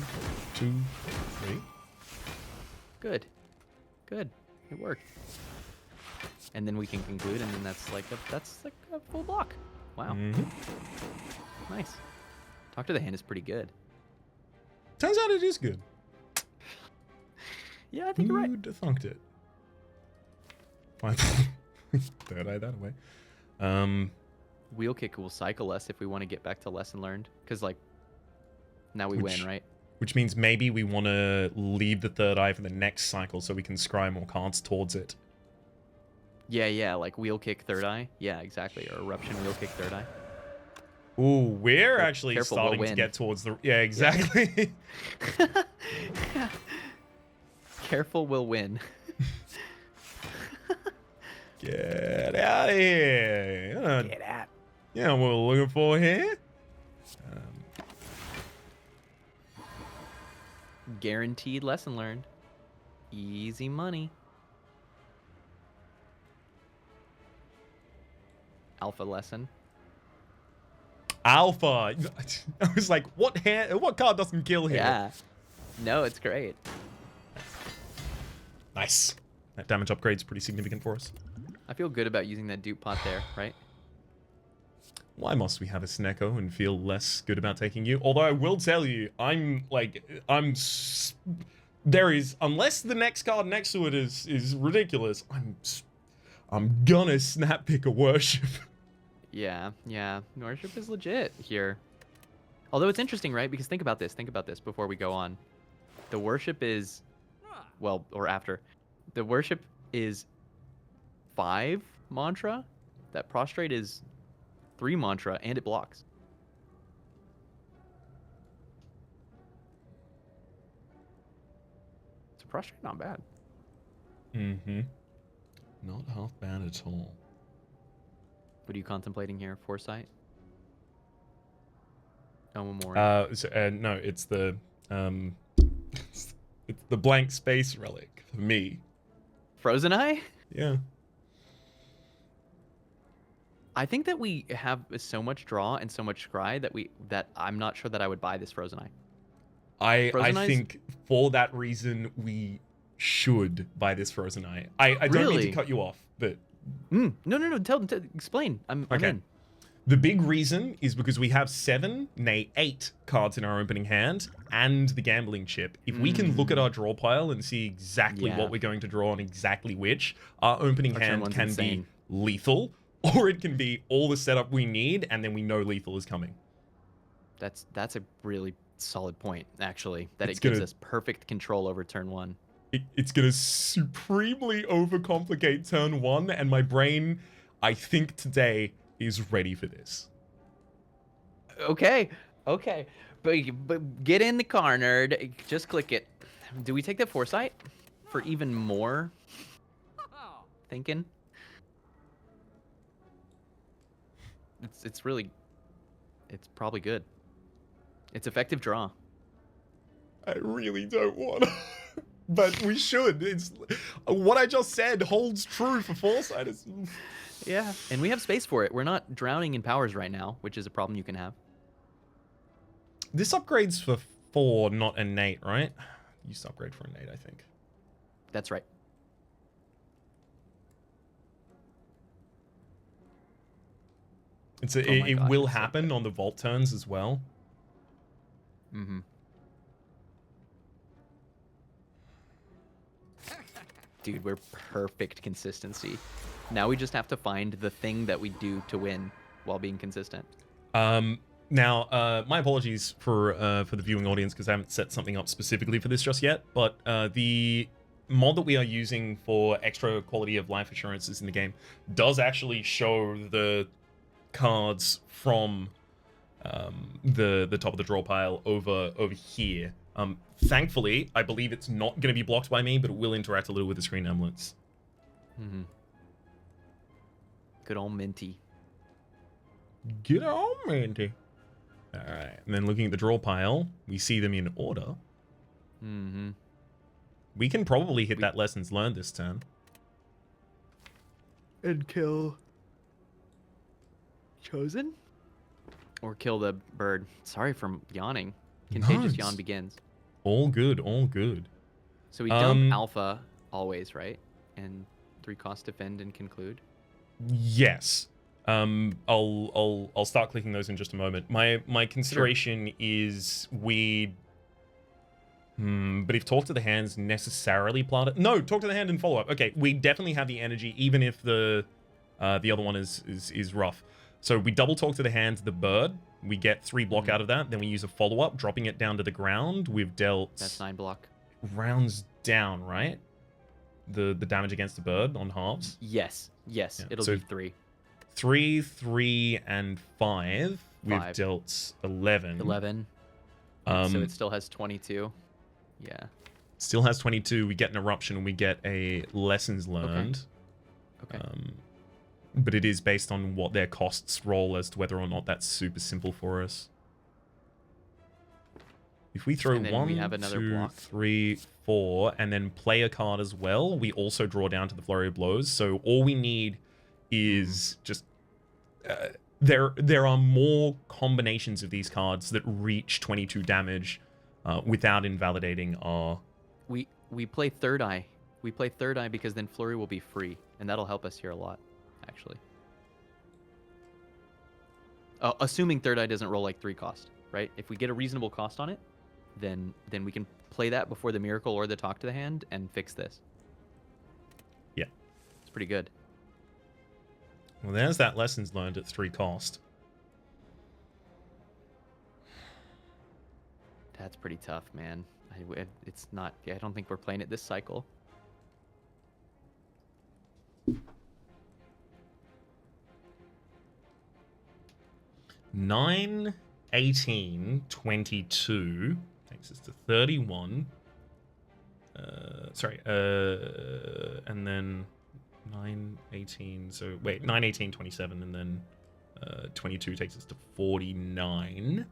[SPEAKER 1] 2, 3.
[SPEAKER 2] Good. Good. It worked. And then we can conclude, and then that's like a full block. Wow. Nice. Talk to the hand is pretty good.
[SPEAKER 1] Turns out it is good.
[SPEAKER 2] Yeah, I think you're right.
[SPEAKER 1] You defunct it. Fine. Third eye that away.
[SPEAKER 2] Wheel kick will cycle us if we want to get back to lesson learned, because like now we win, right?
[SPEAKER 1] Which means maybe we want to leave the third eye for the next cycle so we can scry more cards towards it.
[SPEAKER 2] Yeah, like wheel kick third eye. Yeah, exactly. Or eruption wheel kick third eye.
[SPEAKER 1] Ooh, we're actually
[SPEAKER 2] Careful,
[SPEAKER 1] starting
[SPEAKER 2] we'll
[SPEAKER 1] to
[SPEAKER 2] win.
[SPEAKER 1] get towards the... Yeah, exactly.
[SPEAKER 2] Careful, will win.
[SPEAKER 1] Get out of here.
[SPEAKER 2] Get out.
[SPEAKER 1] Yeah, what we're looking for here.
[SPEAKER 2] Guaranteed lesson learned. Easy money. Alpha lesson.
[SPEAKER 1] Alpha. I was like, what card doesn't kill here?
[SPEAKER 2] Yeah. No, it's great.
[SPEAKER 1] Nice. That damage upgrade's pretty significant for us.
[SPEAKER 2] I feel good about using that dupe pot there, right?
[SPEAKER 1] Why must we have a Snecko and feel less good about taking you? Although I will tell you, there is, unless the next card next to it is ridiculous, I'm gonna snap pick a worship.
[SPEAKER 2] Yeah. Worship is legit here. Although it's interesting, right? Because think about this before we go on. The worship is, well, or after. The worship is 5 mantra. That prostrate is 3 mantra, and it blocks. So prostrate, not bad.
[SPEAKER 1] Mm-hmm. Not half bad at all.
[SPEAKER 2] What are you contemplating here? Foresight? Oh, more.
[SPEAKER 1] No, it's the it's the blank space relic for me.
[SPEAKER 2] Frozen Eye?
[SPEAKER 1] Yeah.
[SPEAKER 2] I think that we have so much draw and so much scry that I'm not sure that I would buy this Frozen Eye.
[SPEAKER 1] I think for that reason we should buy this Frozen Eye. I don't mean to cut you off, but
[SPEAKER 2] No. Explain. I'm in.
[SPEAKER 1] The big reason is because we have 7, nay 8 cards in our opening hand and the gambling chip. If we can look at our draw pile and see exactly what we're going to draw and exactly which, our opening hand can be lethal, or it can be all the setup we need, and then we know lethal is coming.
[SPEAKER 2] That's a really solid point, actually. That it gives us perfect control over turn 1.
[SPEAKER 1] It's going to supremely overcomplicate turn 1, and my brain, I think today, is ready for this.
[SPEAKER 2] Okay. But get in the car, nerd. Just click it. Do we take the Foresight for even more thinking? It's probably good. It's effective draw.
[SPEAKER 1] I really don't want to. But we should. It's what I just said holds true for Foresight.
[SPEAKER 2] Yeah, and we have space for it. We're not drowning in powers right now, which is a problem you can have.
[SPEAKER 1] This upgrade's for 4, not innate, right? You used to upgrade for innate, I think.
[SPEAKER 2] That's right.
[SPEAKER 1] It will happen on the vault turns as well.
[SPEAKER 2] Mm-hmm. Dude, we're perfect consistency. Now we just have to find the thing that we do to win while being consistent.
[SPEAKER 1] Now, my apologies for the viewing audience because I haven't set something up specifically for this just yet, but the mod that we are using for extra quality of life assurances in the game does actually show the cards from the top of the draw pile over here. Thankfully, I believe it's not going to be blocked by me, but it will interact a little with the screen amulets.
[SPEAKER 2] Mm-hmm. Good old Minty.
[SPEAKER 1] Good old Minty. Alright, and then looking at the draw pile, we see them in order.
[SPEAKER 2] Mm-hmm.
[SPEAKER 1] We can probably hit that lessons learned this turn.
[SPEAKER 2] And kill Chosen? Or kill the bird. Sorry for yawning. Contagious yawn begins.
[SPEAKER 1] All good, all good.
[SPEAKER 2] So we dump alpha always, right? And 3-cost defend and conclude.
[SPEAKER 1] Yes. I'll start clicking those in just a moment. My consideration is but if talk to the hand's necessarily planted. No, talk to the hand and follow up. Okay, we definitely have the energy, even if the other one is rough. So we double talk to the hand, the bird. We get 3 block out of that. Then we use a follow up, dropping it down to the ground. We've dealt.
[SPEAKER 2] That's 9 block.
[SPEAKER 1] Rounds down, right? The damage against the bird on halves.
[SPEAKER 2] Yes. Yeah, it'll be 3.
[SPEAKER 1] 3, 3, and 5. We've
[SPEAKER 2] 5.
[SPEAKER 1] dealt 11.
[SPEAKER 2] 11. So it still has 22. Yeah.
[SPEAKER 1] Still has 22. We get an eruption. We get a lessons learned.
[SPEAKER 2] Okay.
[SPEAKER 1] But it is based on what their costs roll as to whether or not that's super simple for us. If we throw 1, 2, 3, 4, and then play a card as well, we also draw down to the flurry of blows. So all we need is just there are more combinations of these cards that reach 22 damage without invalidating our.
[SPEAKER 2] We play Third Eye. We play Third Eye because then flurry will be free, and that'll help us here a lot, actually. Assuming Third Eye doesn't roll like 3 cost, right? If we get a reasonable cost on it, then we can play that before the miracle or the talk to the hand and fix this.
[SPEAKER 1] Yeah.
[SPEAKER 2] It's pretty good.
[SPEAKER 1] Well, there's that lessons learned at 3 cost.
[SPEAKER 2] That's pretty tough, man. It's not. I don't think we're playing it this cycle.
[SPEAKER 1] $9, 18, 22 takes us to 31. And then 9, 18. So wait, 9, 18, 27, and then 22 takes us to 49.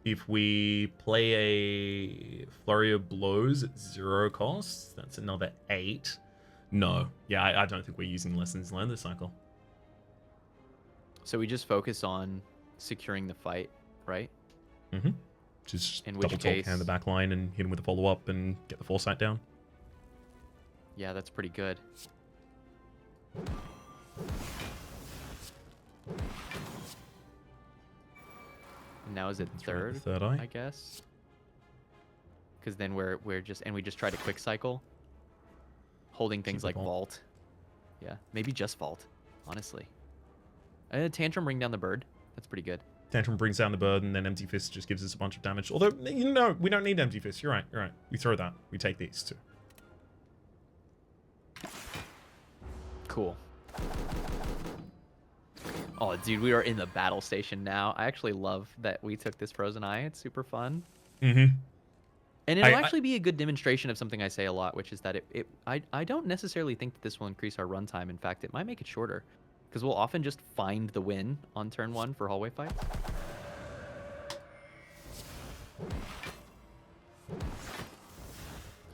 [SPEAKER 1] If we play a flurry of blows at 0 costs, that's another 8. No, yeah, I don't think we're using lessons learned this cycle.
[SPEAKER 2] So we just focus on securing the fight, right?
[SPEAKER 1] Mm-hmm. Just
[SPEAKER 2] in
[SPEAKER 1] double
[SPEAKER 2] which
[SPEAKER 1] talk
[SPEAKER 2] case,
[SPEAKER 1] hand the back line and hit him with a follow up and get the foresight down.
[SPEAKER 2] Yeah, that's pretty good. And now is it third?
[SPEAKER 1] Third eye,
[SPEAKER 2] I guess. Because then we just try to quick cycle, holding things like vault. Yeah, maybe just vault, honestly. Tantrum, ring down the bird. That's pretty good.
[SPEAKER 1] Tantrum brings down the bird, and then Empty Fist just gives us a bunch of damage. Although, you know, we don't need Empty Fist. You're right. We throw that. We take these too.
[SPEAKER 2] Cool. Oh, dude, we are in the battle station now. I actually love that we took this Frozen Eye. It's super fun.
[SPEAKER 1] Mm-hmm.
[SPEAKER 2] And it'll actually be a good demonstration of something I say a lot, which is that I don't necessarily think that this will increase our runtime. In fact, it might make it shorter. Because we'll often just find the win on turn 1 for hallway fights.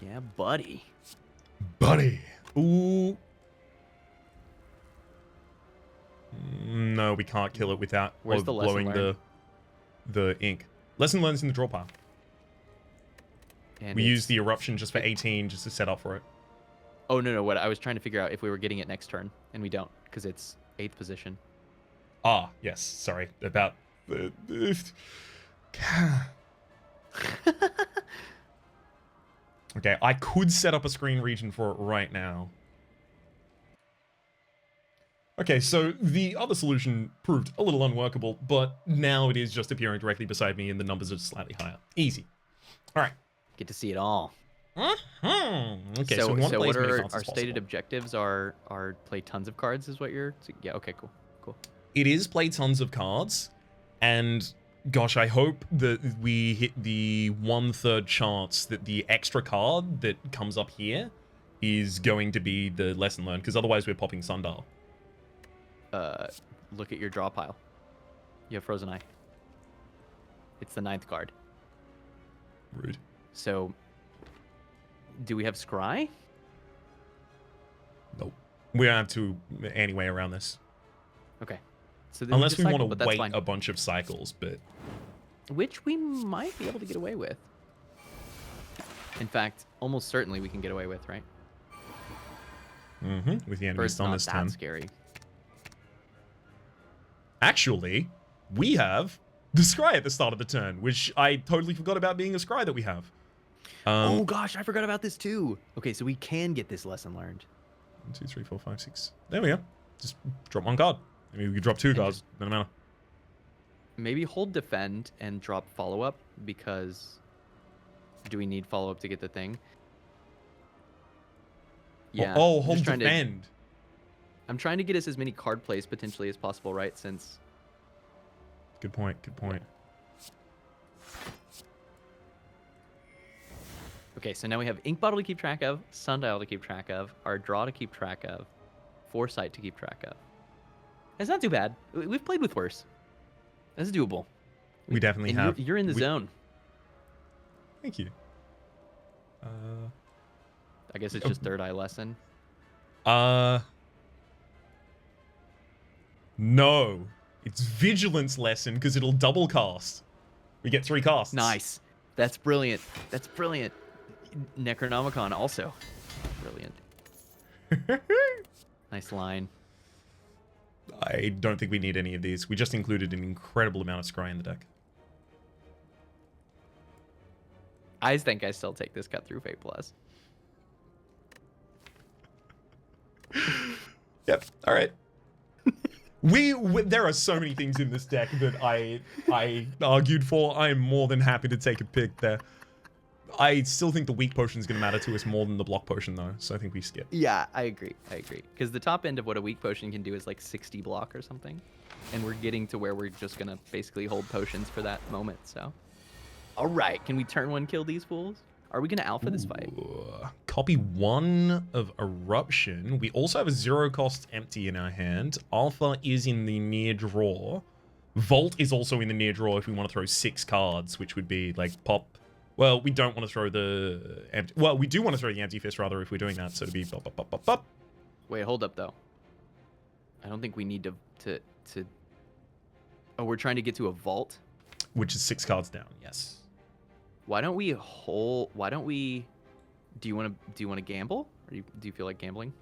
[SPEAKER 2] Yeah, buddy.
[SPEAKER 1] Buddy. Ooh. No, we can't kill it without blowing the ink. Lesson learned in the draw pile. And we use the eruption just for 18 just to set up for it.
[SPEAKER 2] Oh, no. What I was trying to figure out if we were getting it next turn, and we don't, because it's 8th position.
[SPEAKER 1] Ah, yes. Sorry. About the... Okay, I could set up a screen region for it right now. Okay, so the other solution proved a little unworkable, but now it is just appearing directly beside me and the numbers are slightly higher. Easy. All right.
[SPEAKER 2] Get to see it all.
[SPEAKER 1] Okay,
[SPEAKER 2] so
[SPEAKER 1] what
[SPEAKER 2] are our stated objectives are play tons of cards is what you're... Yeah, okay, cool.
[SPEAKER 1] It is play tons of cards, and gosh, I hope that we hit the 1/3 chance that the extra card that comes up here is going to be the lesson learned, because otherwise we're popping Sundial.
[SPEAKER 2] Look at your draw pile. You have Frozen Eye. It's the 9th card.
[SPEAKER 1] Rude.
[SPEAKER 2] So, do we have Scry?
[SPEAKER 1] Nope. We don't have to anyway around this.
[SPEAKER 2] Okay. So
[SPEAKER 1] unless we want to wait a bunch of cycles, but
[SPEAKER 2] which we might be able to get away with. In fact, almost certainly we can get away with, right?
[SPEAKER 1] With the enemies on this
[SPEAKER 2] not
[SPEAKER 1] turn.
[SPEAKER 2] that scary.
[SPEAKER 1] Actually, we have the scry at the start of the turn, which I totally forgot about being a scry that we have.
[SPEAKER 2] Oh gosh, I forgot about this too. Okay, so we can get this lesson learned.
[SPEAKER 1] 1, 2, 3, 4, 5, 6. There we go. Just drop one card. Maybe we could drop two cards. Doesn't matter.
[SPEAKER 2] Maybe hold defend and drop follow up, because do we need follow up to get the thing? Yeah.
[SPEAKER 1] Oh, hold defend.
[SPEAKER 2] I'm trying to get us as many card plays potentially as possible, right? Since.
[SPEAKER 1] Good point. Good point.
[SPEAKER 2] Okay, so now we have Ink Bottle to keep track of, Sundial to keep track of, our draw to keep track of, Foresight to keep track of. It's not too bad. We've played with worse. That's doable.
[SPEAKER 1] We definitely have.
[SPEAKER 2] You're in the zone.
[SPEAKER 1] Thank you.
[SPEAKER 2] I guess it's just Third Eye Lesson.
[SPEAKER 1] No. It's Vigilance Lesson, because it'll double cast. We get 3 casts.
[SPEAKER 2] Nice. That's brilliant. That's brilliant. Necronomicon also. Brilliant. Nice line.
[SPEAKER 1] I don't think we need any of these. We just included an incredible amount of scry in the deck.
[SPEAKER 2] I think I still take this Cut Through Fate Plus.
[SPEAKER 1] Yep. All right. There are so many things in this deck that I argued for. I am more than happy to take a pick there. I still think the weak potion is going to matter to us more than the block potion, though. So I think we skip.
[SPEAKER 2] Yeah, I agree. Because the top end of what a weak potion can do is like 60 block or something. And we're getting to where we're just going to basically hold potions for that moment, so. All right, can we turn 1 kill these fools? Are we going to alpha this fight?
[SPEAKER 1] Copy 1 of Eruption. We also have a 0-cost empty in our hand. Alpha is in the near draw. Vault is also in the near draw if we want to throw 6 cards, which would be like pop. Well, we don't want to throw the empty. Well, we do want to throw the empty fist rather if we're doing that. So to be pop, pop, pop, pop, pop.
[SPEAKER 2] Wait, hold up though. I don't think we need to. Oh, we're trying to get to a vault,
[SPEAKER 1] which is 6 cards down. Yes.
[SPEAKER 2] Why don't we hold? Why don't we? Do you want to gamble? Or do you feel like gambling?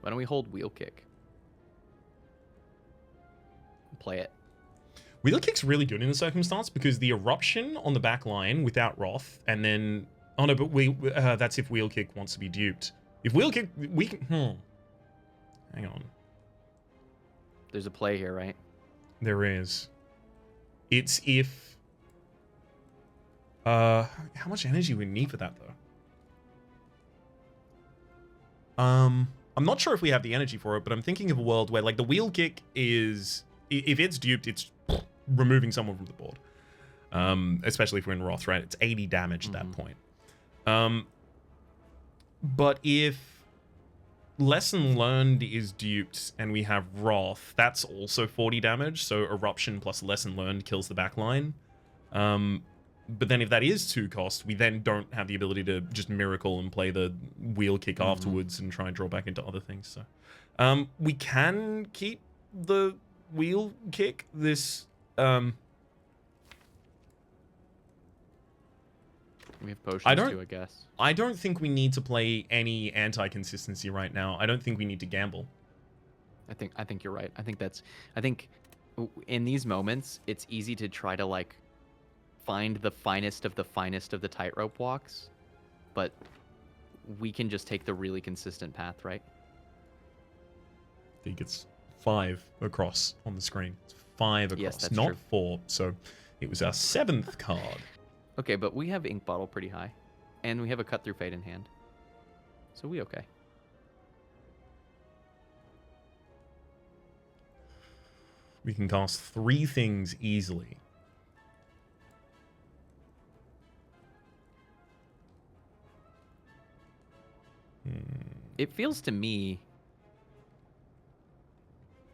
[SPEAKER 2] Why don't we hold Wheel Kick? Play it.
[SPEAKER 1] Wheel Kick's really good in the circumstance because the Eruption on the back line without Wrath, and then oh no, but that's if Wheel Kick wants to be duped. If Wheel Kick, we can. Hang on.
[SPEAKER 2] There's a play here, right? There
[SPEAKER 1] is. It's if. How much energy we need for that though? I'm not sure if we have the energy for it, but I'm thinking of a world where like the Wheel Kick is, if it's duped, it's removing someone from the board. Especially if we're in Wrath, right? It's 80 damage at that point. But if Lesson Learned is duped and we have Wrath, that's also 40 damage. So Eruption plus Lesson Learned kills the back line. But then if that is 2 cost, we then don't have the ability to just miracle and play the Wheel Kick afterwards and try and draw back into other things. So we can keep the Wheel Kick. This
[SPEAKER 2] we have potions too, I guess.
[SPEAKER 1] I don't think we need to play any anti-consistency right now. I don't think we need to gamble.
[SPEAKER 2] I think you're right. I think in these moments it's easy to try to like find the finest of the tightrope walks, but we can just take the really consistent path, right?
[SPEAKER 1] I think it's 5 across on the screen. It's 5 across,
[SPEAKER 2] yes, that's
[SPEAKER 1] not
[SPEAKER 2] true.
[SPEAKER 1] 4. So it was our 7th card.
[SPEAKER 2] Okay, but we have Ink Bottle pretty high, and we have a Cut Through Fate in hand, so we okay.
[SPEAKER 1] We can cast 3 things easily.
[SPEAKER 2] It feels to me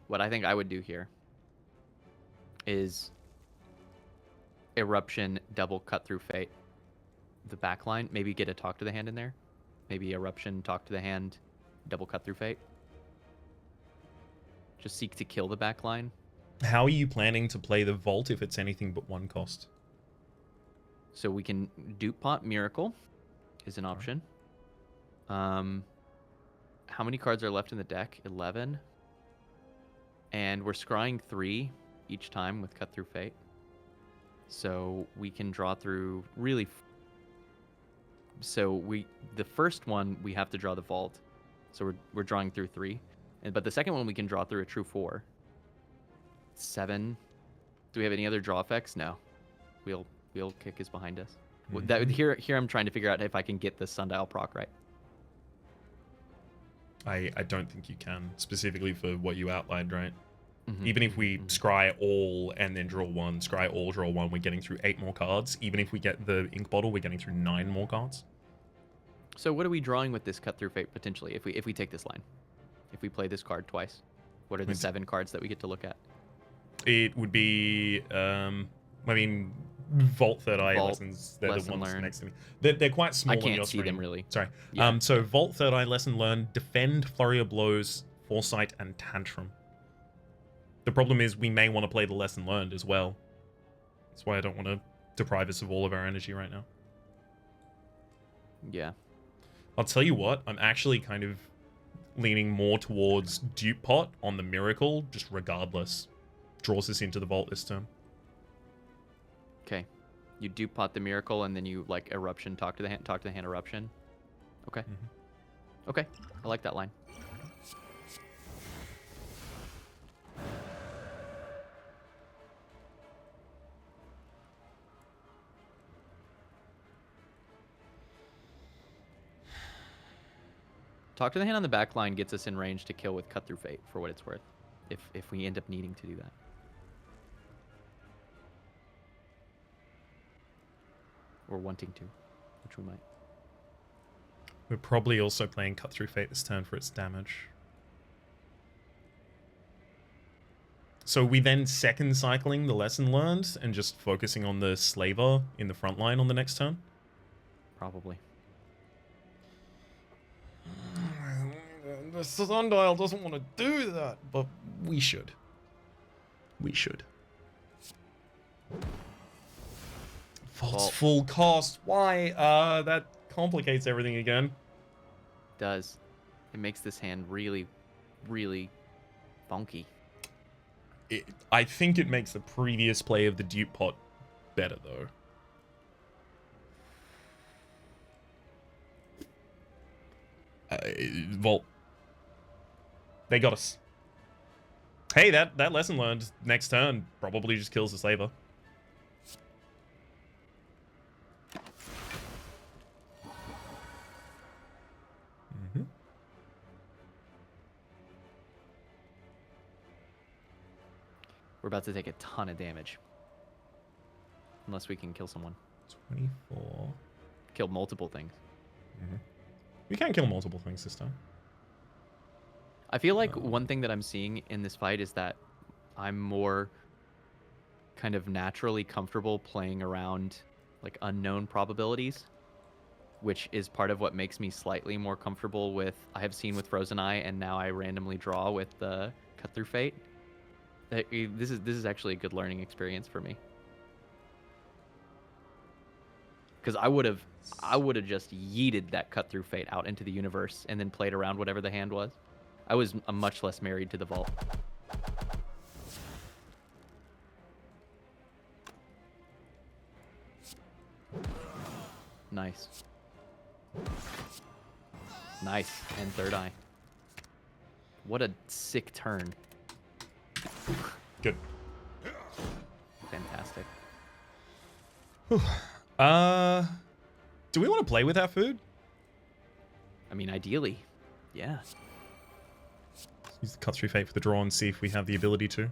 [SPEAKER 2] what I think I would do here is Eruption, double Cut Through Fate, the back line. Maybe get a Talk to the Hand in there. Maybe Eruption, Talk to the Hand, double Cut Through Fate. Just seek to kill the back line.
[SPEAKER 1] How are you planning to play the Vault if it's anything but 1 cost?
[SPEAKER 2] So we can dupe pot Miracle is an option. How many cards are left in the deck? 11. And we're scrying 3 each time with Cut Through Fate. So we can draw through really... the first one, we have to draw the Vault. So we're drawing through 3. But the second one, we can draw through a true 4. 7. Do we have any other draw effects? No. Wheel Kick is behind us. Here I'm trying to figure out if I can get the Sundial proc right.
[SPEAKER 1] I don't think you can, specifically for what you outlined, right?
[SPEAKER 2] Mm-hmm.
[SPEAKER 1] Even if we scry all and then draw 1, scry all, draw 1, we're getting through 8 more cards. Even if we get the ink bottle, we're getting through 9 more cards.
[SPEAKER 2] So what are we drawing with this Cut Through Fate potentially if we take this line? If we play this card twice? What are the 7 cards that we get to look at?
[SPEAKER 1] It would be, Vault Third Eye lessons. They're the ones
[SPEAKER 2] learned.
[SPEAKER 1] next to me. They're quite small on your
[SPEAKER 2] can't see
[SPEAKER 1] screen.
[SPEAKER 2] them really.
[SPEAKER 1] Sorry.
[SPEAKER 2] Yeah.
[SPEAKER 1] So Vault Third Eye lesson learned: Defend, Flurry of Blows, Foresight, and Tantrum. The problem is we may want to play the lesson learned as well. That's why I don't want to deprive us of all of our energy right now.
[SPEAKER 2] Yeah.
[SPEAKER 1] I'll tell you what, I'm actually kind of leaning more towards Dupe Pot on the Miracle, just regardless. Draws us into the Vault this turn.
[SPEAKER 2] Okay. You dupe pot the Miracle and then you like Eruption, talk to the hand Eruption. Okay.
[SPEAKER 1] Mm-hmm.
[SPEAKER 2] Okay. I like that line. Talk to the hand on the back line gets us in range to kill with Cut Through Fate for what it's worth. If we end up needing to do that. Or wanting to, which we might.
[SPEAKER 1] We're probably also playing Cut Through Fate this turn for its damage. So we then second cycling the lesson learned and just focusing on the Slaver in the front line on the next turn?
[SPEAKER 2] Probably.
[SPEAKER 1] The Sundial doesn't want to do that, but we should. We should. Vault's full cost. Why? That complicates everything again.
[SPEAKER 2] Does. It makes this hand really, really funky.
[SPEAKER 1] I think it makes the previous play of the Dupe Pot better, though. Vault. They got us. Hey, that lesson learned next turn probably just kills the Slaver. Mm-hmm.
[SPEAKER 2] We're about to take a ton of damage. Unless we can kill someone.
[SPEAKER 1] 24.
[SPEAKER 2] Kill multiple things.
[SPEAKER 1] Mm-hmm. We can kill multiple things this time.
[SPEAKER 2] I feel like one thing that I'm seeing in this fight is that I'm more kind of naturally comfortable playing around like unknown probabilities, which is part of what makes me slightly more comfortable with, I have seen with Frozen Eye, and now I randomly draw with the Cut Through Fate. This is actually a good learning experience for me. Because I would have just yeeted that Cut Through Fate out into the universe and then played around whatever the hand was. I was much less married to the Vault. Nice. Nice. And Third Eye. What a sick turn.
[SPEAKER 1] Good.
[SPEAKER 2] Fantastic.
[SPEAKER 1] Do we want to play with our food?
[SPEAKER 2] I mean, ideally, yeah.
[SPEAKER 1] Use the Cut Through Fate for the draw and see if we have the ability to.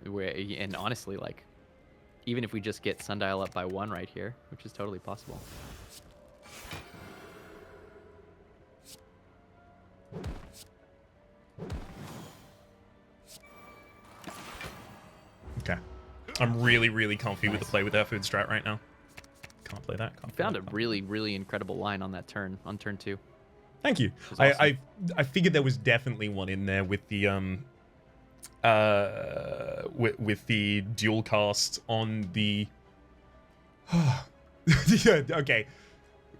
[SPEAKER 2] And honestly, like, even if we just get Sundial up by 1 right here, which is totally possible.
[SPEAKER 1] Okay. I'm really, really comfy with the play with our food strat right now. Can't play that.
[SPEAKER 2] You found a really, really incredible line on that turn, on turn 2.
[SPEAKER 1] Thank you.
[SPEAKER 2] Awesome.
[SPEAKER 1] I figured there was definitely one in there with the with the dual cast on the yeah, okay.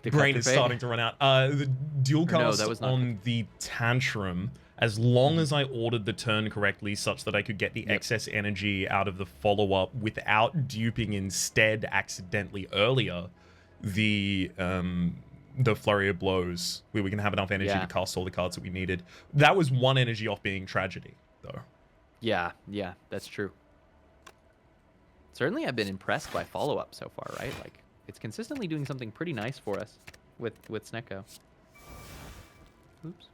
[SPEAKER 1] Brain is starting to run out. The dual cast on the Tantrum, as long as I ordered the turn correctly such that I could get the excess energy out of the follow-up without duping instead accidentally earlier the Flurry of Blows, where we can have enough energy to cast all the cards that we needed. That was one energy off being Tragedy, though.
[SPEAKER 2] Yeah, that's true. Certainly I've been impressed by follow-up so far, right? Like, it's consistently doing something pretty nice for us with Snecko. Oops.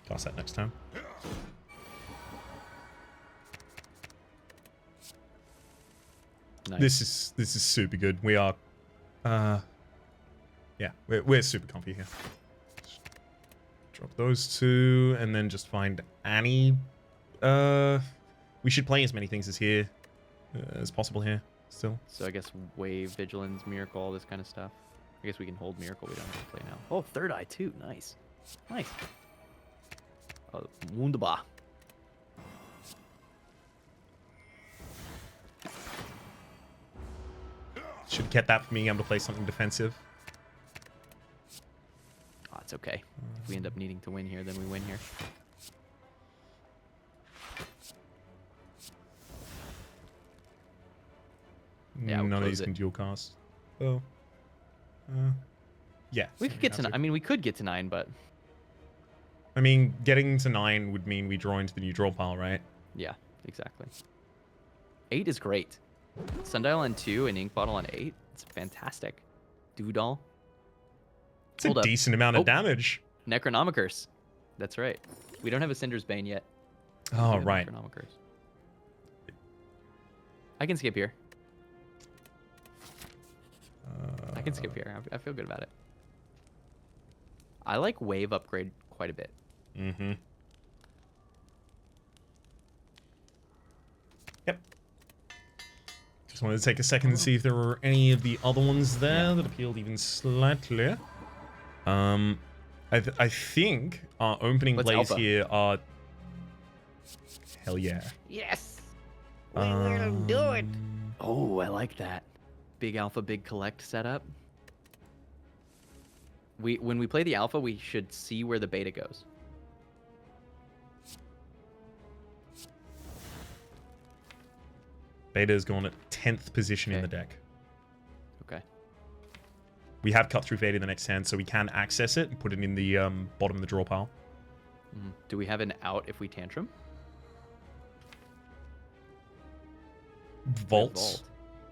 [SPEAKER 1] Cast that next time.
[SPEAKER 2] Nice.
[SPEAKER 1] This is super good. We are yeah, we're super comfy here. Just drop those two and then just find Annie. We should play as many things as possible here still.
[SPEAKER 2] So I guess Wave, Vigilance, Miracle, all this kind of stuff. I guess we can hold Miracle. We don't have to play now. Oh, Third Eye too. Nice. Oh, wunderbar.
[SPEAKER 1] Should have kept that for being able to play something defensive.
[SPEAKER 2] Oh, it's okay. If we end up needing to win here, then we win here.
[SPEAKER 1] Yeah, none of these can dual cast. Oh. Yeah.
[SPEAKER 2] We could get to 9. I mean, we could get to 9, but...
[SPEAKER 1] I mean, getting to 9 would mean we draw into the new draw pile, right?
[SPEAKER 2] Yeah, exactly. 8 is great. Sundial on 2 and Ink Bottle on 8. It's fantastic. Doodle.
[SPEAKER 1] It's a decent amount of damage.
[SPEAKER 2] Necronomicers. That's right. We don't have a Cinder's Bane yet.
[SPEAKER 1] Oh, right.
[SPEAKER 2] Necronomicers. I can skip here. I can skip here. I feel good about it. I like Wave upgrade quite a bit.
[SPEAKER 1] Mm-hmm. Yep. Just wanted to take a second to see if there were any of the other ones there that appealed even slightly. I think our opening plays here are... Hell yeah.
[SPEAKER 2] Yes! We will do it! Oh, I like that. Big Alpha, Big Collect setup. When we play the Alpha, we should see where the Beta goes.
[SPEAKER 1] Beta is gone at 10th position in the deck.
[SPEAKER 2] Okay.
[SPEAKER 1] We have Cut Through Fate in the next hand, so we can access it and put it in the bottom of the draw pile.
[SPEAKER 2] Do we have an out if we Tantrum?
[SPEAKER 1] Vault.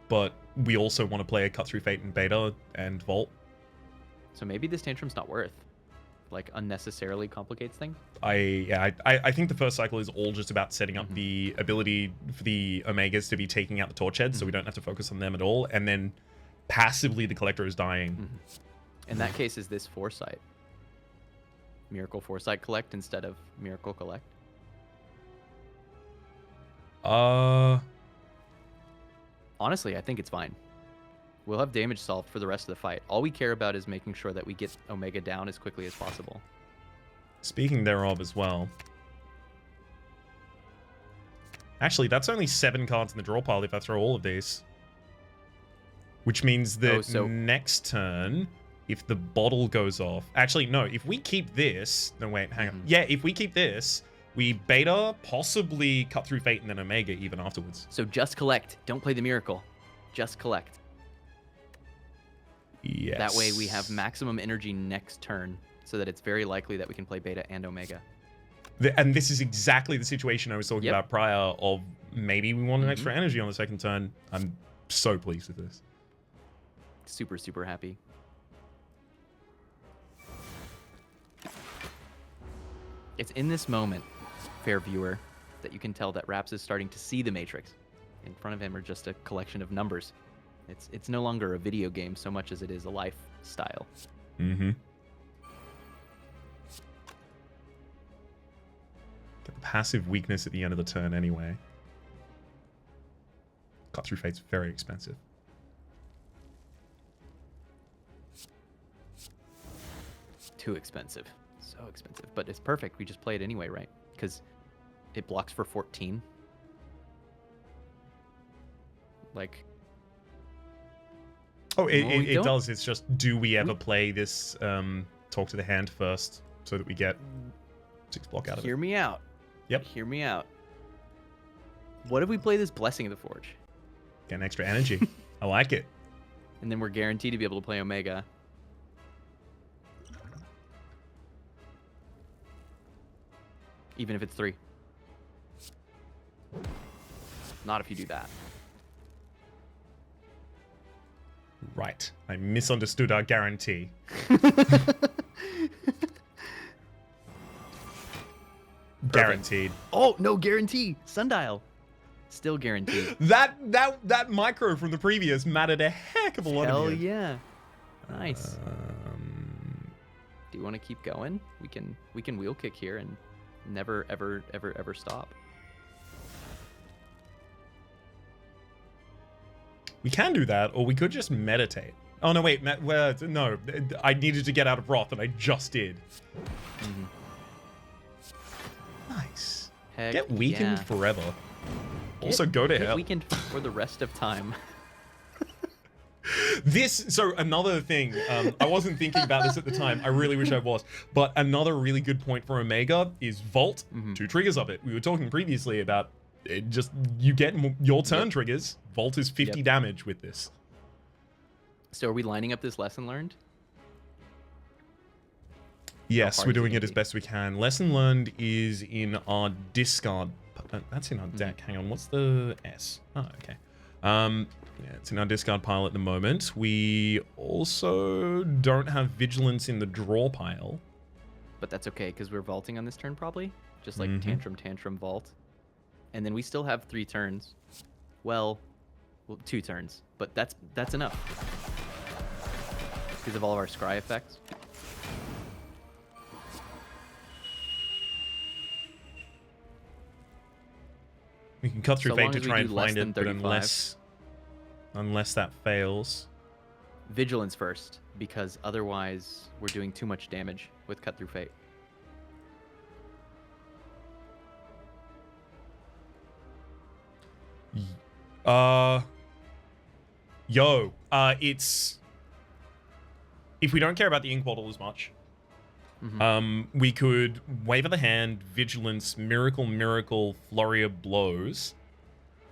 [SPEAKER 1] But we also want to play a Cut Through Fate in Beta and Vault.
[SPEAKER 2] So maybe this Tantrum's not worth. Like, unnecessarily complicates things?
[SPEAKER 1] I think the first cycle is all just about setting up the ability for the Omegas to be taking out the Torch Heads, so we don't have to focus on them at all, and then passively the Collector is dying.
[SPEAKER 2] In that case, is this Foresight? Miracle Foresight Collect instead of Miracle Collect? Honestly, I think it's fine. We'll have damage solved for the rest of the fight. All we care about is making sure that we get Omega down as quickly as possible.
[SPEAKER 1] Speaking thereof as well. Actually, that's only 7 cards in the draw pile if I throw all of these. Which means that next turn, if the bottle goes off... Actually, no, if we keep this... No, wait, hang on. Yeah, if we keep this, we Beta, possibly Cut Through Fate, and then Omega even afterwards.
[SPEAKER 2] So just collect. Don't play the Miracle. Just collect.
[SPEAKER 1] Yes.
[SPEAKER 2] That way we have maximum energy next turn, so that it's very likely that we can play Beta and Omega.
[SPEAKER 1] And this is exactly the situation I was talking about prior of maybe we want an extra energy on the second turn. I'm so pleased with this.
[SPEAKER 2] Super, super happy. It's in this moment, fair viewer, that you can tell that Raps is starting to see the Matrix. In front of him are just a collection of numbers. It's no longer a video game so much as it is a lifestyle.
[SPEAKER 1] Get the passive weakness at the end of the turn anyway. Cut Through Fate's very expensive.
[SPEAKER 2] Too expensive. So expensive. But it's perfect. We just play it anyway, right? Because it blocks for 14. Like...
[SPEAKER 1] Oh, it,
[SPEAKER 2] Well, we
[SPEAKER 1] it
[SPEAKER 2] don't-
[SPEAKER 1] does. It's just, do we ever play this talk to the hand first so that we get 6 block out of
[SPEAKER 2] Hear
[SPEAKER 1] it?
[SPEAKER 2] me out.
[SPEAKER 1] Yep.
[SPEAKER 2] Hear me out. What if we play this Blessing of the Forge?
[SPEAKER 1] Get an extra energy. I like it.
[SPEAKER 2] And then we're guaranteed to be able to play Omega. Even if it's 3. Not if you do that.
[SPEAKER 1] Right. I misunderstood our guarantee. Guaranteed.
[SPEAKER 2] Oh, no guarantee. Sundial. Still guaranteed.
[SPEAKER 1] That micro from the previous mattered a heck of a lot.
[SPEAKER 2] Hell
[SPEAKER 1] of you.
[SPEAKER 2] yeah. Nice. Do you want to keep going? We can wheel kick here and never ever stop.
[SPEAKER 1] We can do that, or we could just meditate. Oh no, wait, no, I needed to get out of Wrath, and I just did.
[SPEAKER 2] Mm-hmm.
[SPEAKER 1] Nice.
[SPEAKER 2] Heck
[SPEAKER 1] Get weakened
[SPEAKER 2] yeah.
[SPEAKER 1] forever. Also, go to
[SPEAKER 2] Get
[SPEAKER 1] hell.
[SPEAKER 2] weakened for the rest of time.
[SPEAKER 1] So another thing, I wasn't thinking about this at the time. I really wish I was. But another really good point for Omega is Vault. 2 triggers of it. We were talking previously about it just, you get your turn triggers. Vault is 50 damage with this.
[SPEAKER 2] So are we lining up this lesson learned?
[SPEAKER 1] Yes,
[SPEAKER 2] hard
[SPEAKER 1] we're
[SPEAKER 2] is it
[SPEAKER 1] doing
[SPEAKER 2] gonna
[SPEAKER 1] it as
[SPEAKER 2] be?
[SPEAKER 1] best we can. Lesson learned is in our discard. That's in our deck. Hang on, what's the S? Oh, okay. Yeah, it's in our discard pile at the moment. We also don't have vigilance in the draw pile.
[SPEAKER 2] But that's okay, because we're vaulting on this turn probably. Just like
[SPEAKER 1] Mhm.
[SPEAKER 2] tantrum, vault. And then we still have 3 turns. Well, 2 turns. But that's enough. Because of all of our scry effects.
[SPEAKER 1] We can cut through
[SPEAKER 2] So
[SPEAKER 1] fate
[SPEAKER 2] long
[SPEAKER 1] to
[SPEAKER 2] as we
[SPEAKER 1] try
[SPEAKER 2] do
[SPEAKER 1] and
[SPEAKER 2] less
[SPEAKER 1] find
[SPEAKER 2] than
[SPEAKER 1] it, but
[SPEAKER 2] 35.
[SPEAKER 1] unless that fails.
[SPEAKER 2] Vigilance first, because otherwise we're doing too much damage with cut through fate.
[SPEAKER 1] It's, if we don't care about the ink bottle as much, we could Wave of the Hand, Vigilance, Miracle, Flurry of Blows.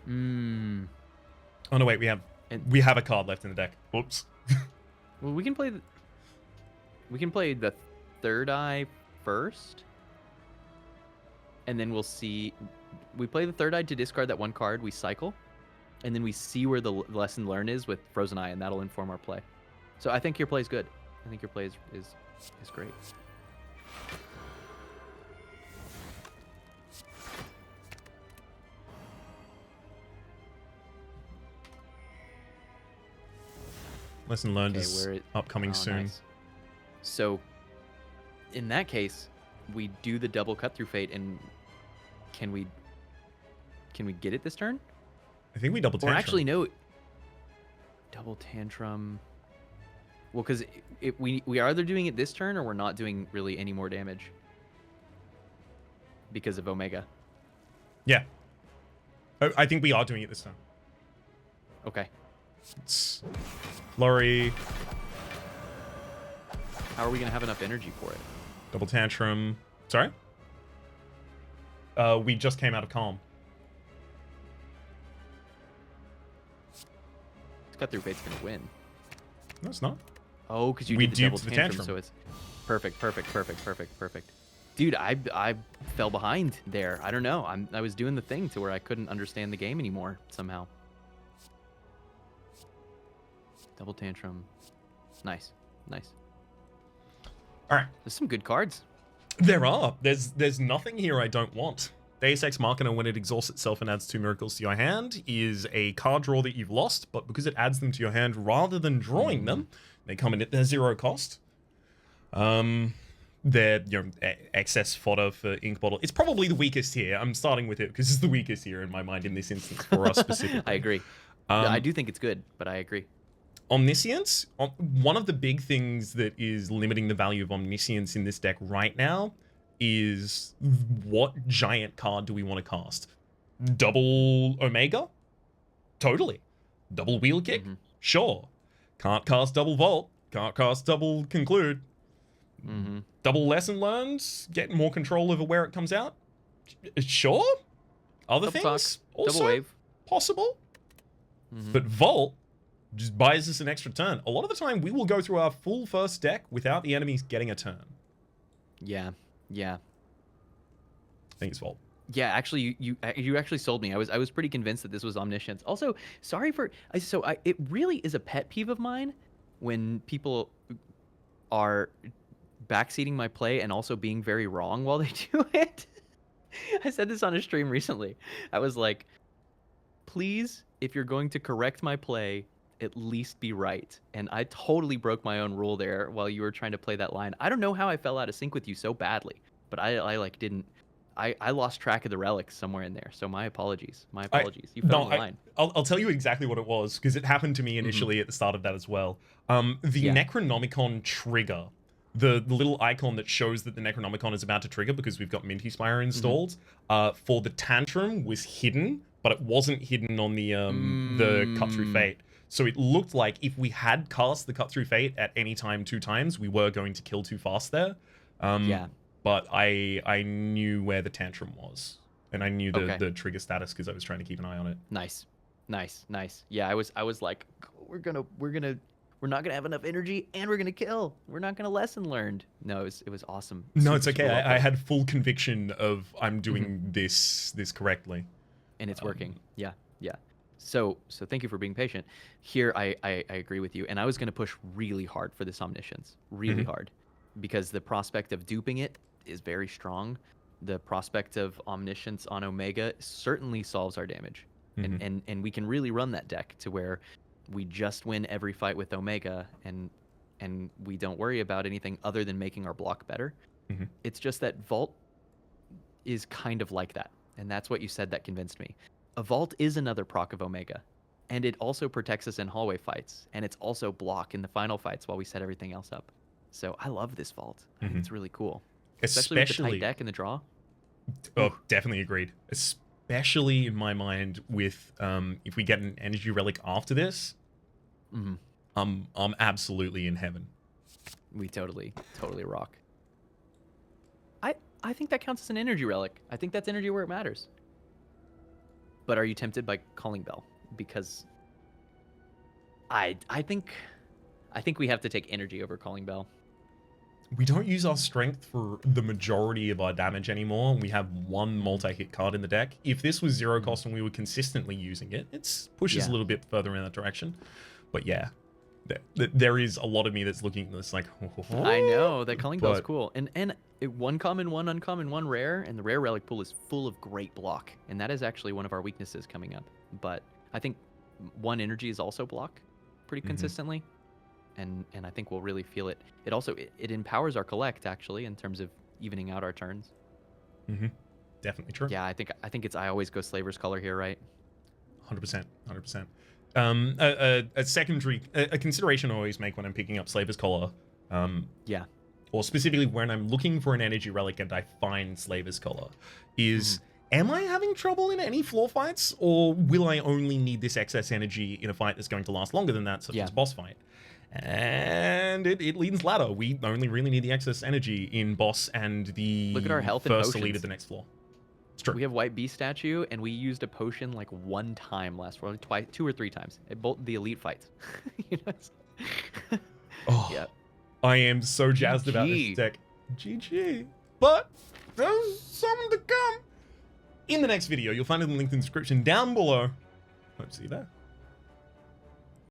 [SPEAKER 1] Oh no, wait, we have a card left in the deck. Oops.
[SPEAKER 2] Well, we can play the third eye first, and then we'll see. We play the third eye to discard that 1 card. We cycle, and then we see where the lesson learned is with Frozen Eye, and that'll inform our play. So I think your play is good. I think your play is great.
[SPEAKER 1] Lesson learned
[SPEAKER 2] Okay,
[SPEAKER 1] is
[SPEAKER 2] where it-
[SPEAKER 1] upcoming
[SPEAKER 2] Oh,
[SPEAKER 1] soon.
[SPEAKER 2] nice. So, in that case, we do the double cut through fate, and can we get it this turn?
[SPEAKER 1] I think we double
[SPEAKER 2] Or
[SPEAKER 1] tantrum.
[SPEAKER 2] actually, no. Double tantrum. Well, because we are either doing it this turn, or we're not doing really any more damage because of Omega.
[SPEAKER 1] Yeah. I think we are doing it this time.
[SPEAKER 2] Okay.
[SPEAKER 1] It's Flurry,
[SPEAKER 2] How are we gonna have enough energy for it?
[SPEAKER 1] double tantrum. Sorry? We just came out of calm.
[SPEAKER 2] Cut through fate's gonna win.
[SPEAKER 1] No, it's not.
[SPEAKER 2] Oh, because you
[SPEAKER 1] We
[SPEAKER 2] did the double
[SPEAKER 1] duped the
[SPEAKER 2] tantrum,
[SPEAKER 1] tantrum.
[SPEAKER 2] so it's perfect. Dude, I fell behind there. I don't know. I was doing the thing to where I couldn't understand the game anymore somehow. Double tantrum. Nice.
[SPEAKER 1] All right.
[SPEAKER 2] There's some good cards.
[SPEAKER 1] There are. There's nothing here I don't want. Deus Ex Machina, when it exhausts itself and adds 2 miracles to your hand, is a card draw that you've lost, but because it adds them to your hand rather than drawing them, they come in at their 0 cost. They're excess fodder for ink bottle. It's probably the weakest here. I'm starting with it because it's the weakest here in my mind in this instance for us specifically.
[SPEAKER 2] I agree. I do think it's good, but I agree.
[SPEAKER 1] Omniscience, one of the big things that is limiting the value of Omniscience in this deck right now is what giant card do we want to cast? Double Omega? Totally. Double Wheel Kick? Sure. Can't cast Double Vault. Can't cast Double Conclude. Double Lesson Learned? Get more control over where it comes out? Sure. Other
[SPEAKER 2] Double
[SPEAKER 1] things?
[SPEAKER 2] Fuck.
[SPEAKER 1] Also
[SPEAKER 2] Double Wave.
[SPEAKER 1] possible. But Vault just buys us an extra turn. A lot of the time, we will go through our full first deck without the enemies getting a turn.
[SPEAKER 2] Yeah.
[SPEAKER 1] I think it's Vault.
[SPEAKER 2] Yeah, actually, you actually sold me. I was pretty convinced that this was Omniscience. Also, sorry for it really is a pet peeve of mine when people are backseating my play and also being very wrong while they do it. I said this on a stream recently. I was like, please, if you're going to correct my play, at least be right. And I totally broke my own rule there while you were trying to play that line. I don't know how I fell out of sync with you so badly, but I like didn't. I lost track of the relics somewhere in there, so my apologies. You fell in the line.
[SPEAKER 1] I'll tell you exactly what it was, because it happened to me initially at the start of that as well. The Necronomicon trigger, the little icon that shows that the Necronomicon is about to trigger because we've got Minty Spire installed, for the Tantrum was hidden, but it wasn't hidden on the Cut Through Fate. So it looked like if we had cast the Cut Through Fate at any time 2 times, we were going to kill too fast there. But I knew where the Tantrum was, and I knew the trigger status because I was trying to keep an eye on it.
[SPEAKER 2] Nice. Yeah, I was like, we're not gonna have enough energy, and we're gonna kill. We're not gonna lesson learned. No, it was awesome.
[SPEAKER 1] No, it's okay. I had full conviction of I'm doing this correctly,
[SPEAKER 2] and it's working. Yeah. So thank you for being patient. Here, I agree with you, and I was gonna push really hard for this Omniscience, really hard, because the prospect of duping it is very strong. The prospect of Omniscience on Omega certainly solves our damage. And we can really run that deck to where we just win every fight with Omega and we don't worry about anything other than making our block better. It's just that Vault is kind of like that. And that's what you said that convinced me. A Vault is another proc of Omega. And it also protects us in hallway fights. And it's also block in the final fights while we set everything else up. So I love this Vault. I think it's really cool. Especially with the tight deck and the draw.
[SPEAKER 1] Oh, definitely agreed. Especially in my mind with if we get an energy relic after this, I'm absolutely in heaven.
[SPEAKER 2] We totally rock. I think that counts as an energy relic. I think that's energy where it matters. But are you tempted by Calling Bell? Because I think we have to take energy over Calling Bell.
[SPEAKER 1] We don't use our strength for the majority of our damage anymore. We have one multi-hit card in the deck. If this was 0 cost and we were consistently using it, it pushes a little bit further in that direction. But yeah, there is a lot of me that's looking at this like,
[SPEAKER 2] I know, that Calling Bell's cool. And one common, one uncommon, one rare, and the rare relic pool is full of great block. And that is actually one of our weaknesses coming up. But I think one energy is also block pretty consistently. And I think we'll really feel it. It also it empowers our collect actually in terms of evening out our turns.
[SPEAKER 1] Definitely true.
[SPEAKER 2] Yeah, I think it's I always go Slaver's Color here, right?
[SPEAKER 1] 100%. A secondary consideration I always make when I'm picking up Slaver's Collar. Or specifically when I'm looking for an energy relic and I find Slaver's Collar, is am I having trouble in any floor fights, or will I only need this excess energy in a fight that's going to last longer than that, such as boss fight? And it leans ladder. We only really need the excess energy in boss and the
[SPEAKER 2] Look at our health
[SPEAKER 1] first
[SPEAKER 2] and
[SPEAKER 1] elite of the next floor. It's true.
[SPEAKER 2] We have White Beast statue, and we used a potion like 1 time last floor, twice, 2 or 3 times. At both the elite fights.
[SPEAKER 1] Yeah. I am so jazzed about this deck. GG. But there's something to come. In the next video, you'll find it in the link in the description down below. Hope to see you there.